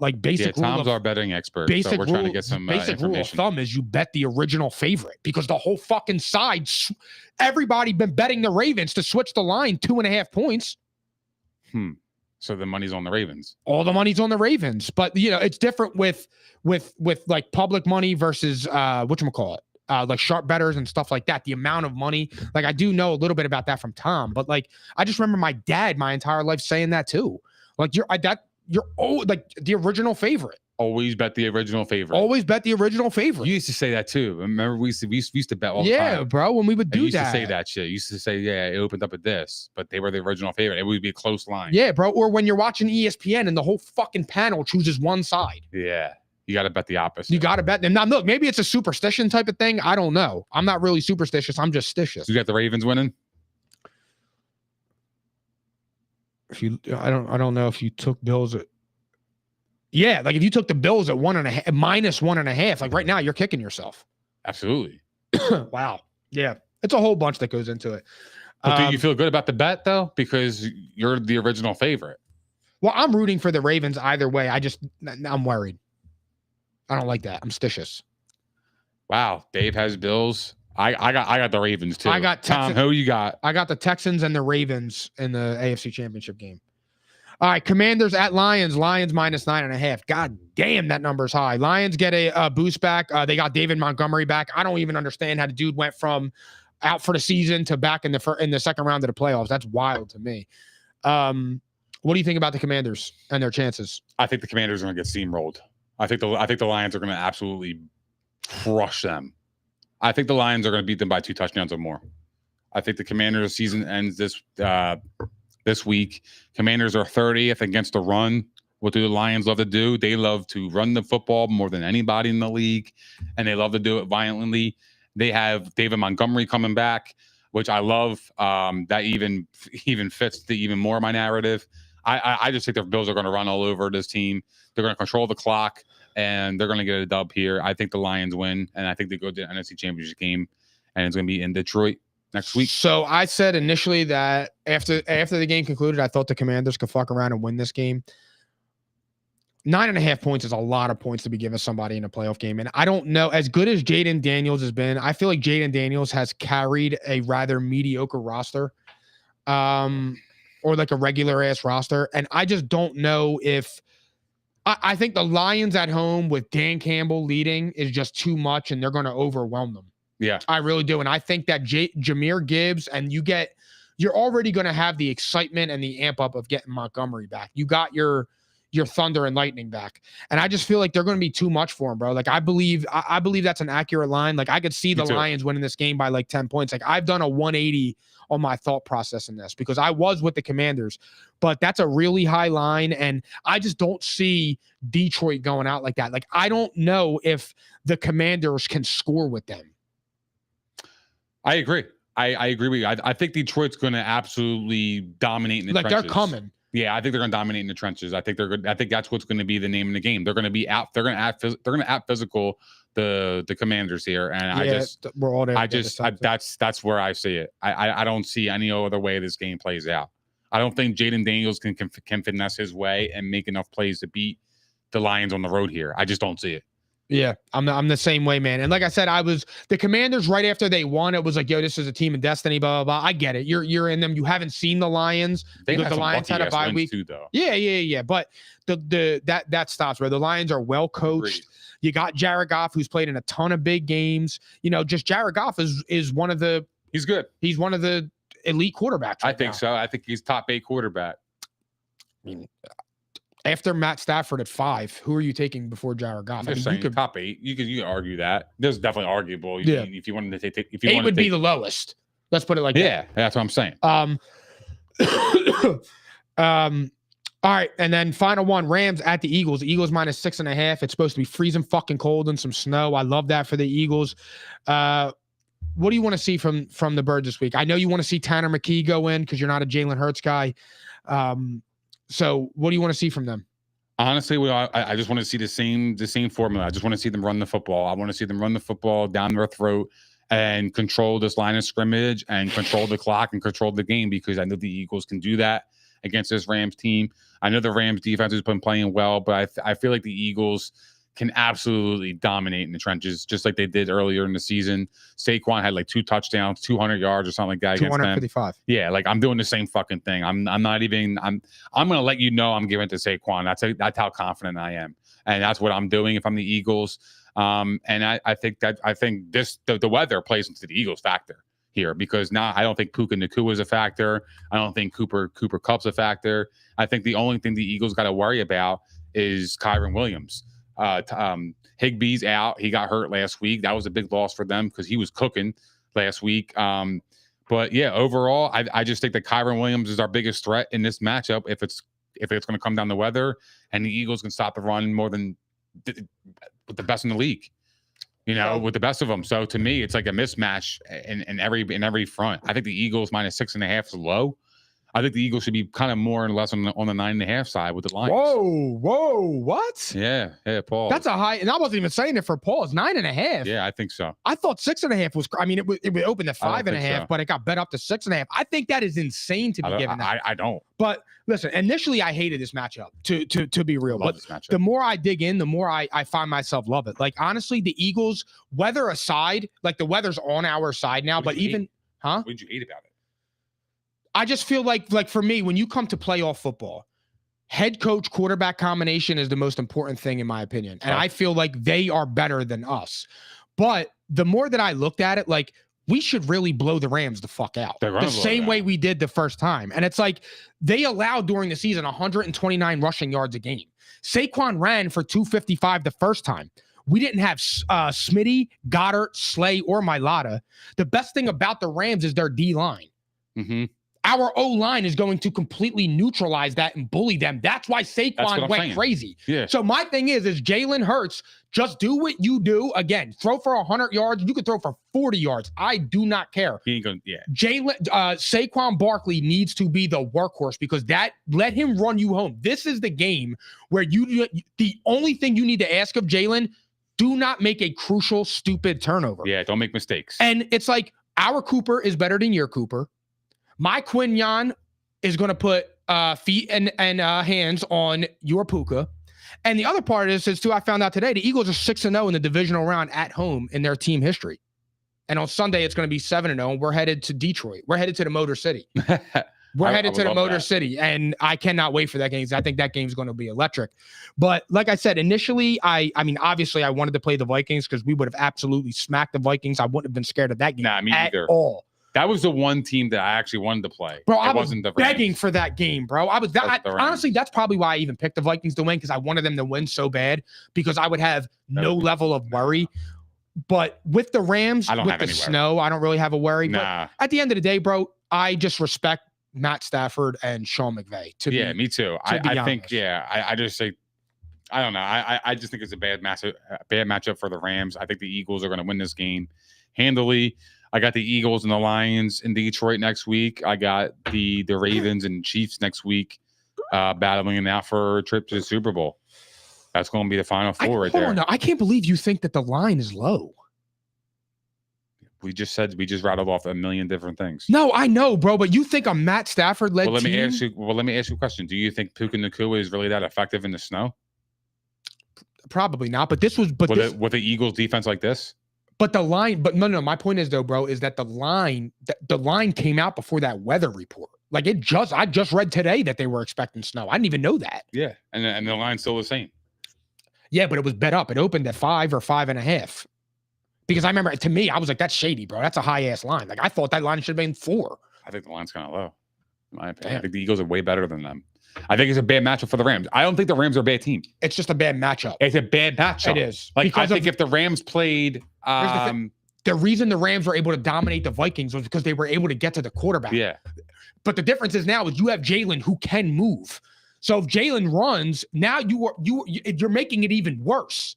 like basic. Yeah, Tom's our betting expert. So we're trying to get some basic information. Rule of thumb is you bet the original favorite because the whole fucking side, everybody been betting the Ravens to switch the line 2.5 points. So the money's on the Ravens. All the money's on the Ravens, but it's different with like public money versus whatchamacallit, like sharp bettors and stuff like that. The amount of money, like I do know a little bit about that from Tom, but like I just remember my dad my entire life saying that too. Like you're like the original favorite. Always bet the original favorite. Always bet the original favorite. You used to say that too. Remember we used to bet all the time. Yeah, bro. When we would do that, used to say that shit. You used to say, yeah, it opened up at this, but they were the original favorite. It would be a close line. Yeah, bro. Or when you're watching ESPN and the whole fucking panel chooses one side. Yeah. You got to bet the opposite. You got to bet them. Now, look, maybe it's a superstition type of thing. I don't know. I'm not really superstitious. I'm just stitious. You got the Ravens winning? I don't know if you took Bills at. Yeah, like if you took the Bills at -1.5, like right now you're kicking yourself. Absolutely. Wow. Yeah, it's a whole bunch that goes into it. But do you feel good about the bet though? Because you're the original favorite. Well, I'm rooting for the Ravens either way. I'm worried. I don't like that. I'm stitious. Wow, Dave has Bills. I got the Ravens too. I got Tom. Who you got? I got the Texans and the Ravens in the AFC Championship game. All right, Commanders at Lions. Lions -9.5. God damn, that number's high. Lions get a boost back. They got David Montgomery back. I don't even understand how the dude went from out for the season to back in the second round of the playoffs. That's wild to me. What do you think about the Commanders and their chances? I think the Commanders are going to get steamrolled. I think the Lions are going to absolutely crush them. I think the Lions are going to beat them by 2 touchdowns or more. I think the Commanders' season ends this week. Commanders are 30th against the run. What do the Lions love to do? They love to run the football more than anybody in the league, and they love to do it violently. They have David Montgomery coming back, which I love. That even fits even more of my narrative. I just think the Bills are going to run all over this team. They're going to control the clock, and they're going to get a dub here. I think the Lions win, and I think they go to the NFC Championship game, and it's going to be in Detroit next week. So I said initially that after the game concluded, I thought the Commanders could fuck around and win this game. 9.5 points is a lot of points to be giving somebody in a playoff game. And I don't know, as good as Jaden Daniels has been, I feel like Jaden Daniels has carried a rather mediocre roster, or like a regular ass roster. And I just don't know if I think the Lions at home with Dan Campbell leading is just too much, and they're going to overwhelm them. Yeah, I really do. And I think that Jahmyr Gibbs, and you're already going to have the excitement and the amp up of getting Montgomery back. You got your Thunder and Lightning back. And I just feel like they're going to be too much for him, bro. Like I believe that's an accurate line. Like I could see the Lions winning this game by like 10 points. Like I've done a 180 on my thought process in this because I was with the Commanders, but that's a really high line. And I just don't see Detroit going out like that. Like I don't know if the Commanders can score with them. I agree. I agree with you. I think Detroit's going to absolutely dominate in the trenches. Like they're coming. Yeah, I think they're going to dominate in the trenches. I think that's what's going to be the name of the game. They're going to be out. They're going to out physical the Commanders here, and we're all there. That's where I see it. I don't see any other way this game plays out. I don't think Jaden Daniels can finesse his way and make enough plays to beat the Lions on the road here. I just don't see it. Yeah, I'm the same way, man. And like I said, the Commanders right after they won, it was like, yo, this is a team of destiny, blah, blah, blah. I get it. You're in them. You haven't seen the Lions because the Lions had a bye week too, though. Yeah. But that stops where the Lions are well coached. Agreed. You got Jared Goff, who's played in a ton of big games. You know, just Jared Goff is one of the. He's good. He's one of the elite quarterbacks. I think so. I think he's top 8 quarterback. I mean, after Matt Stafford at 5, who are you taking before Jared Goff? I'm just saying, top 8. You can argue that. There's definitely arguable. If you wanted to take, if you 8 would be the lowest. Let's put it like that. Yeah, that's what I'm saying. All right, and then final one: Rams at the Eagles. The Eagles minus 6.5. It's supposed to be freezing fucking cold and some snow. I love that for the Eagles. What do you want to see from the Birds this week? I know you want to see Tanner McKee go in because you're not a Jalen Hurts guy. So what do you want to see from them? Honestly, I just want to see the same formula. I just want to see them run the football. I want to see them run the football down their throat and control this line of scrimmage and control the clock and control the game, because I know the Eagles can do that against this Rams team. I know the Rams defense has been playing well, but I feel like the Eagles can absolutely dominate in the trenches, just like they did earlier in the season. Saquon had like 2 touchdowns, 200 yards or something like that. 255. Yeah, like I'm doing the same fucking thing. I'm gonna let you know I'm giving it to Saquon. That's how confident I am, and that's what I'm doing if I'm the Eagles. And I think the weather plays into the Eagles factor here, because now I don't think Puka Nacua is a factor. I don't think Cooper Kupp's a factor. I think the only thing the Eagles got to worry about is Kyren Williams. Higbee's out. He got hurt last week. That was a big loss for them because he was cooking last week. But yeah, overall, I just think that Kyren Williams is our biggest threat in this matchup. If it's going to come down to weather, and the Eagles can stop the run more than with the best in the league, with the best of them. So to me, it's like a mismatch in every front. I think the Eagles minus 6.5 is low. I think the Eagles should be kind of more or less on the 9.5 side with the Lions. Whoa, what? Yeah, Paul. That's a high, and I wasn't even saying it for Paul. It's 9.5. Yeah, I think so. I thought 6.5 was. I mean, it would open to 5.5, but it got bet up to 6.5. I think that is insane to be given that. I don't. But listen, initially I hated this matchup. To be real, but the more I dig in, the more I find myself love it. Like honestly, the Eagles, weather aside, like the weather's on our side now. But even, what did you hate about it? I just feel like for me, when you come to playoff football, head coach quarterback combination is the most important thing in my opinion. And I feel like they are better than us. But the more that I looked at it, like we should really blow the Rams the fuck out. The same way we did the first time. And it's like they allowed during the season 129 rushing yards a game. Saquon ran for 255 the first time. We didn't have Smitty, Goddard, Slay, or Mailata. The best thing about the Rams is their D-line. Mm-hmm. Our O-line is going to completely neutralize that and bully them. That's why Saquon went crazy. Yeah. So my thing is Jalen Hurts, just do what you do. Again, throw for 100 yards. You could throw for 40 yards. I do not care. He ain't gonna, yeah. Saquon Barkley needs to be the workhorse because let him run you home. This is the game where the only thing you need to ask of Jalen, do not make a crucial, stupid turnover. Yeah, don't make mistakes. And it's like our Cooper is better than your Cooper. My Quinyon is going to put feet and hands on your Puka. And the other part is too, I found out today, the Eagles are 6-0 in the divisional round at home in their team history. And on Sunday, it's going to be 7-0, and we're headed to Detroit. We're headed to the Motor City. We're headed to the Motor City, and I cannot wait for that game. I think that game's going to be electric. But like I said, initially, I mean, obviously, I wanted to play the Vikings because we would have absolutely smacked the Vikings. I wouldn't have been scared of that game at all. That was the one team that I actually wanted to play. Bro, I was begging for that game, bro. Honestly, that's probably why I even picked the Vikings to win, because I wanted them to win so bad, because I would have no level of worry. But with the Rams, with the snow, I don't really have a worry. But at the end of the day, bro, I just respect Matt Stafford and Sean McVay. Me too. I think, I just say, I don't know. I just think it's a bad matchup for the Rams. I think the Eagles are going to win this game handily. I got the Eagles and the Lions in Detroit next week. I got the Ravens and Chiefs next week battling it out for a trip to the Super Bowl. That's going to be the Final Four right there. I can't believe you think that the line is low. We just rattled off a million different things. No, I know, bro, but you think a Matt Stafford-led team? Let me ask you a question. Do you think Puka Nacua is really that effective in the snow? Probably not, but with the Eagles defense like this? But the line, no. My point is though, bro, is that the line came out before that weather report. Like I just read today that they were expecting snow. I didn't even know that. Yeah, and the line's still the same. Yeah, but it was bet up. It opened at 5 or 5.5. Because I remember, to me, I was like, that's shady, bro. That's a high ass line. Like I thought that line should have been 4. I think the line's kind of low. In my opinion, I think the Eagles are way better than them. I think it's a bad matchup for the Rams. I don't think the Rams are a bad team. It's just a bad matchup. It's a bad matchup. It is. Like I think if the Rams played, the reason the Rams were able to dominate the Vikings was because they were able to get to the quarterback. Yeah. But the difference is now is you have Jalen who can move. So if Jalen runs, now you're making it even worse.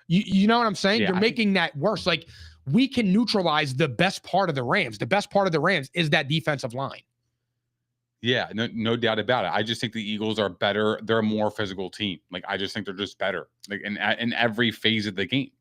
You know what I'm saying? Yeah, you're making that worse. Like we can neutralize the best part of the Rams. The best part of the Rams is that defensive line. Yeah, no doubt about it. I just think the Eagles are better. They're a more physical team. Like I just think they're just better. Like in every phase of the game.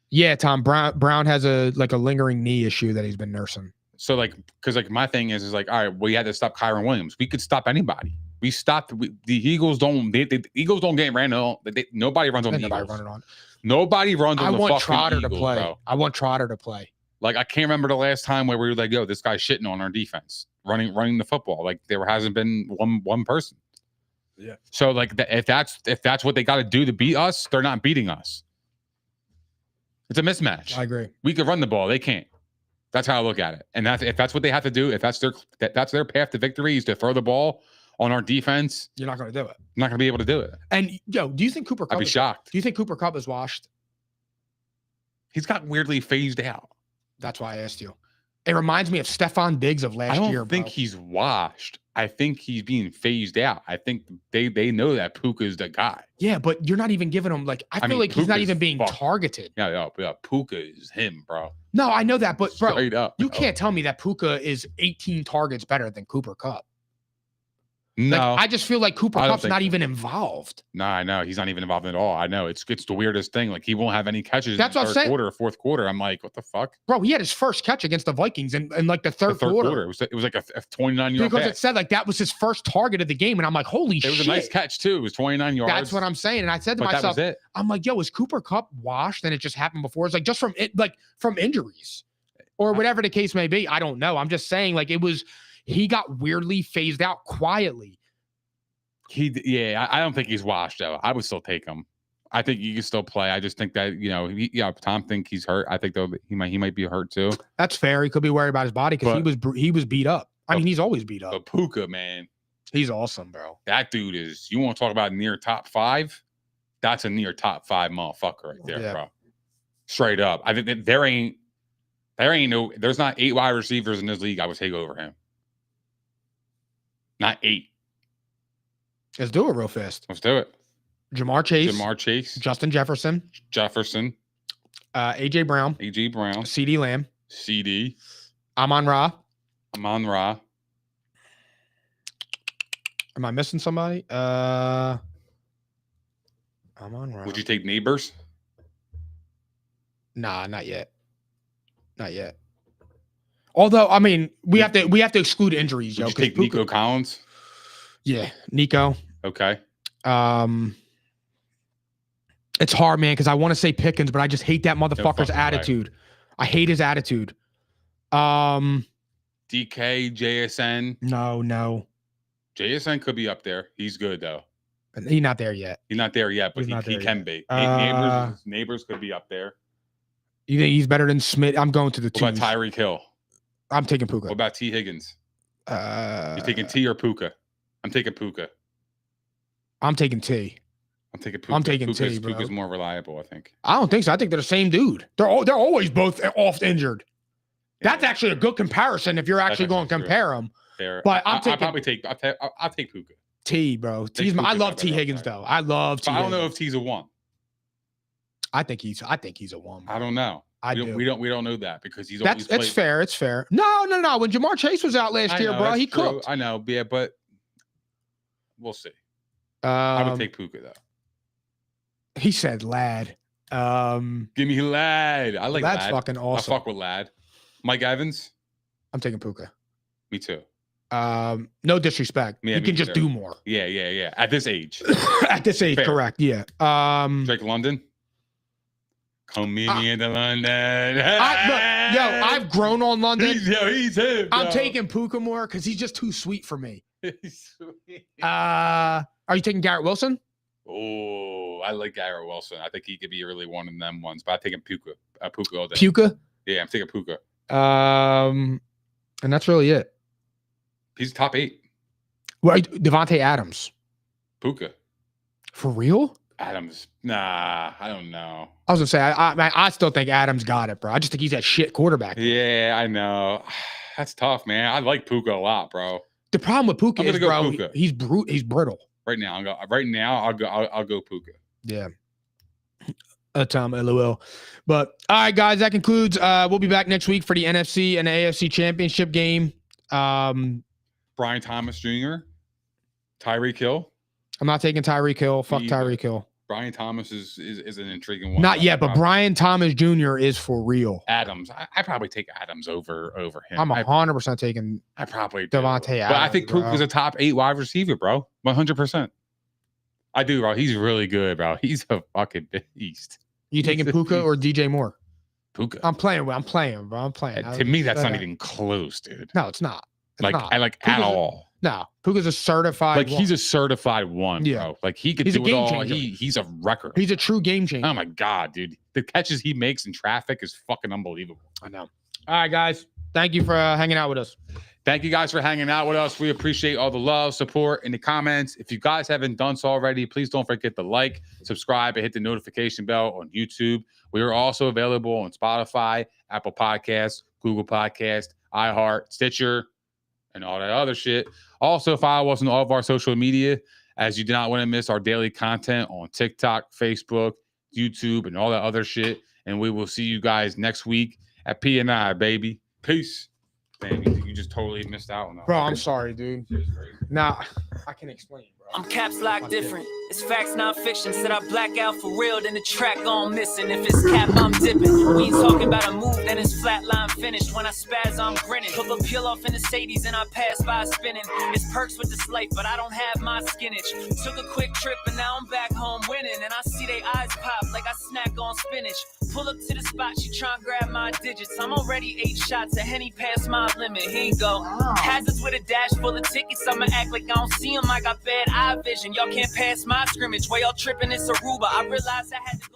Yeah, Tom Brown has a lingering knee issue that he's been nursing. So because my thing is all right, we had to stop Kyron Williams. We could stop anybody. We stopped the Eagles. The Eagles don't get ran on. Nobody runs on the Eagles. Nobody runs on the fucking Trotter Eagles, to play. Bro. I want Trotter to play. Like I can't remember the last time where we were like, "Yo, this guy's shitting on our defense, running the football." Like there hasn't been one person. Yeah. So if that's what they got to do to beat us, they're not beating us. It's a mismatch. I agree. We could run the ball. They can't. That's how I look at it. And if that's what they have to do, if that's their path to victory is to throw the ball on our defense, you're not going to do it. I'm not going to be able to do it. And do you think Cooper Kupp? I'd be shocked. Do you think Cooper Kupp is washed? He's got weirdly phased out. That's why I asked you. It reminds me of Stephon Diggs of last year. I don't think he's washed. I think he's being phased out. I think they know that Puka is the guy. Yeah, but you're not even giving him I feel like he's not even being targeted. Yeah, Puka is him, bro. No, I know that, but bro, straight up, you can't tell me that Puka is 18 targets better than Cooper Kupp. No, I just feel like Cooper Kupp's not even involved. No, I know he's not even involved at all. I know it's the weirdest thing. Like he won't have any catches. That's in what the I'm third saying. Quarter, fourth quarter. I'm like, what the fuck, bro? He had his first catch against the Vikings in the third quarter. It was like a 29-yard because it said that was his first target of the game, and I'm like, holy shit! It was a nice catch too. It was 29 yards. That's what I'm saying, and I said to myself, I'm like, yo, is Cooper Kupp washed? And it just happened before. It's like just from injuries or whatever the case may be. I don't know. I'm just saying, he got weirdly phased out quietly. I don't think he's washed though. I would still take him. I think he can still play. I just think that Tom think he's hurt. I think though he might be hurt too. That's fair. He could be worried about his body because he was beat up. I mean, he's always beat up. But Puka, man, he's awesome, bro. That dude is. You want to talk about near top 5? That's a near top 5 motherfucker right there, bro. Straight up. I think that there's not 8 wide receivers in this league I would take over him. Not 8. Let's do it real fast. Let's do it. Jamar Chase. Justin Jefferson. AJ Brown. CD Lamb. Amon-Ra. Am I missing somebody? Amon-Ra. Would you take Neighbors? Nah, not yet. Although, I mean, we have to exclude injuries, yo. Would you take Nico Collins? Yeah, Nico. Okay. It's hard, man, because I want to say Pickens, but I just hate that motherfucker's attitude. I hate his attitude. DK, JSN. No. JSN could be up there. He's good though. He's not there yet. But he can be. Neighbors could be up there. You think he's better than Smith? I'm going to the 2s. What about Tyreek Hill? I'm taking Puka. What about T. Higgins? You taking T or Puka? I'm taking Puka. I'm taking T. I'm taking Puka. I'm taking T, bro. Puka's more reliable, I think. I don't think so. I think they're the same dude. They're always both oft injured. That's actually a good comparison if you're actually going to compare them. Fair. But I'll take Puka. T, bro. I love T. Higgins though. I love T. I don't know if T's a 1. I think he's a 1. Bro. I don't know. We don't know that because he's always It's fair. It's fair. No. When Jamar Chase was out last year, bro, he cooked. I know, yeah, but we'll see. I would take Puka though. He said Lad. Give me Lad. I like Lad. That's fucking awesome. I fuck with Lad. Mike Evans. I'm taking Puka. Me too. No disrespect. He can just do more. Yeah. At this age. Fair. Correct. Yeah. Drake London. Come meet me in London. I've grown on London. He's him. I'm taking Puka more because he's just too sweet for me. He's sweet. Are you taking Garrett Wilson? Oh, I like Garrett Wilson. I think he could be really one of them ones, but I'm taking Puka. Puka all day. Puka? Yeah, I'm taking Puka. And that's really it. He's top 8. Well, Devontae Adams. Puka. For real? Adams. Nah, I don't know. I was gonna say I still think Adams got it, bro. I just think he's that shit quarterback. Yeah, I know. That's tough, man. I like Puka a lot, bro. The problem with Puka is, bro, Puka. He's brittle. Right now, I'll go Puka. Yeah. LOL. But all right, guys, that concludes. We'll be back next week for the NFC and the AFC championship game. Brian Thomas Jr., Tyreek Hill. I'm not taking Tyreek Hill. Fuck Tyreek Hill. Brian Thomas is an intriguing one. Not yet, but Brian Thomas Jr. is for real. Adams. I probably take Adams over him. I'm 100% taking I probably Devontae Adams. But I think Puka was a top 8 wide receiver, bro. 100%. I do, bro. He's really good, bro. He's a fucking beast. You taking Puka or DJ Moore? Puka. I'm playing, bro. To me, that's not even close, dude. No, it's not. I like at all. No, Puka's a certified. He's a certified 1, bro. Like he could do it all. He's a record. He's a true game changer. Oh my god, dude! The catches he makes in traffic is fucking unbelievable. I know. All right, guys. Thank you for hanging out with us. Thank you guys for hanging out with us. We appreciate all the love, support, and the comments. If you guys haven't done so already, please don't forget to like, subscribe, and hit the notification bell on YouTube. We are also available on Spotify, Apple Podcasts, Google Podcasts, iHeart, Stitcher, and all that other shit. Also, follow us on all of our social media, as you do not want to miss our daily content on TikTok, Facebook, YouTube, and all that other shit. And we will see you guys next week at P&I, baby. Peace. Man, you just totally missed out on that. Bro, I'm sorry, dude. Nah, I can explain, bro. I'm caps lock different. It's facts, not fiction. Said I black out for real, then the track gone missing. If it's cap, I'm dipping. We ain't talking about a move, then it's flatline finished. When I spaz, I'm grinning. Put a peel off in the Sadies and I pass by spinning. It's perks with this life, but I don't have my skinach. Took a quick trip and now I'm back home winning. And I see they eyes pop like I snack on spinach. Pull up to the spot, she tryna grab my digits. I'm already 8 shots, a Henny past my limit. Here you go. Hazards with a dash full of tickets. I'ma act like I don't see them. I got bad eye vision. Y'all can't pass my line scrimmage. While y'all tripping, it's Aruba. I realized I had to go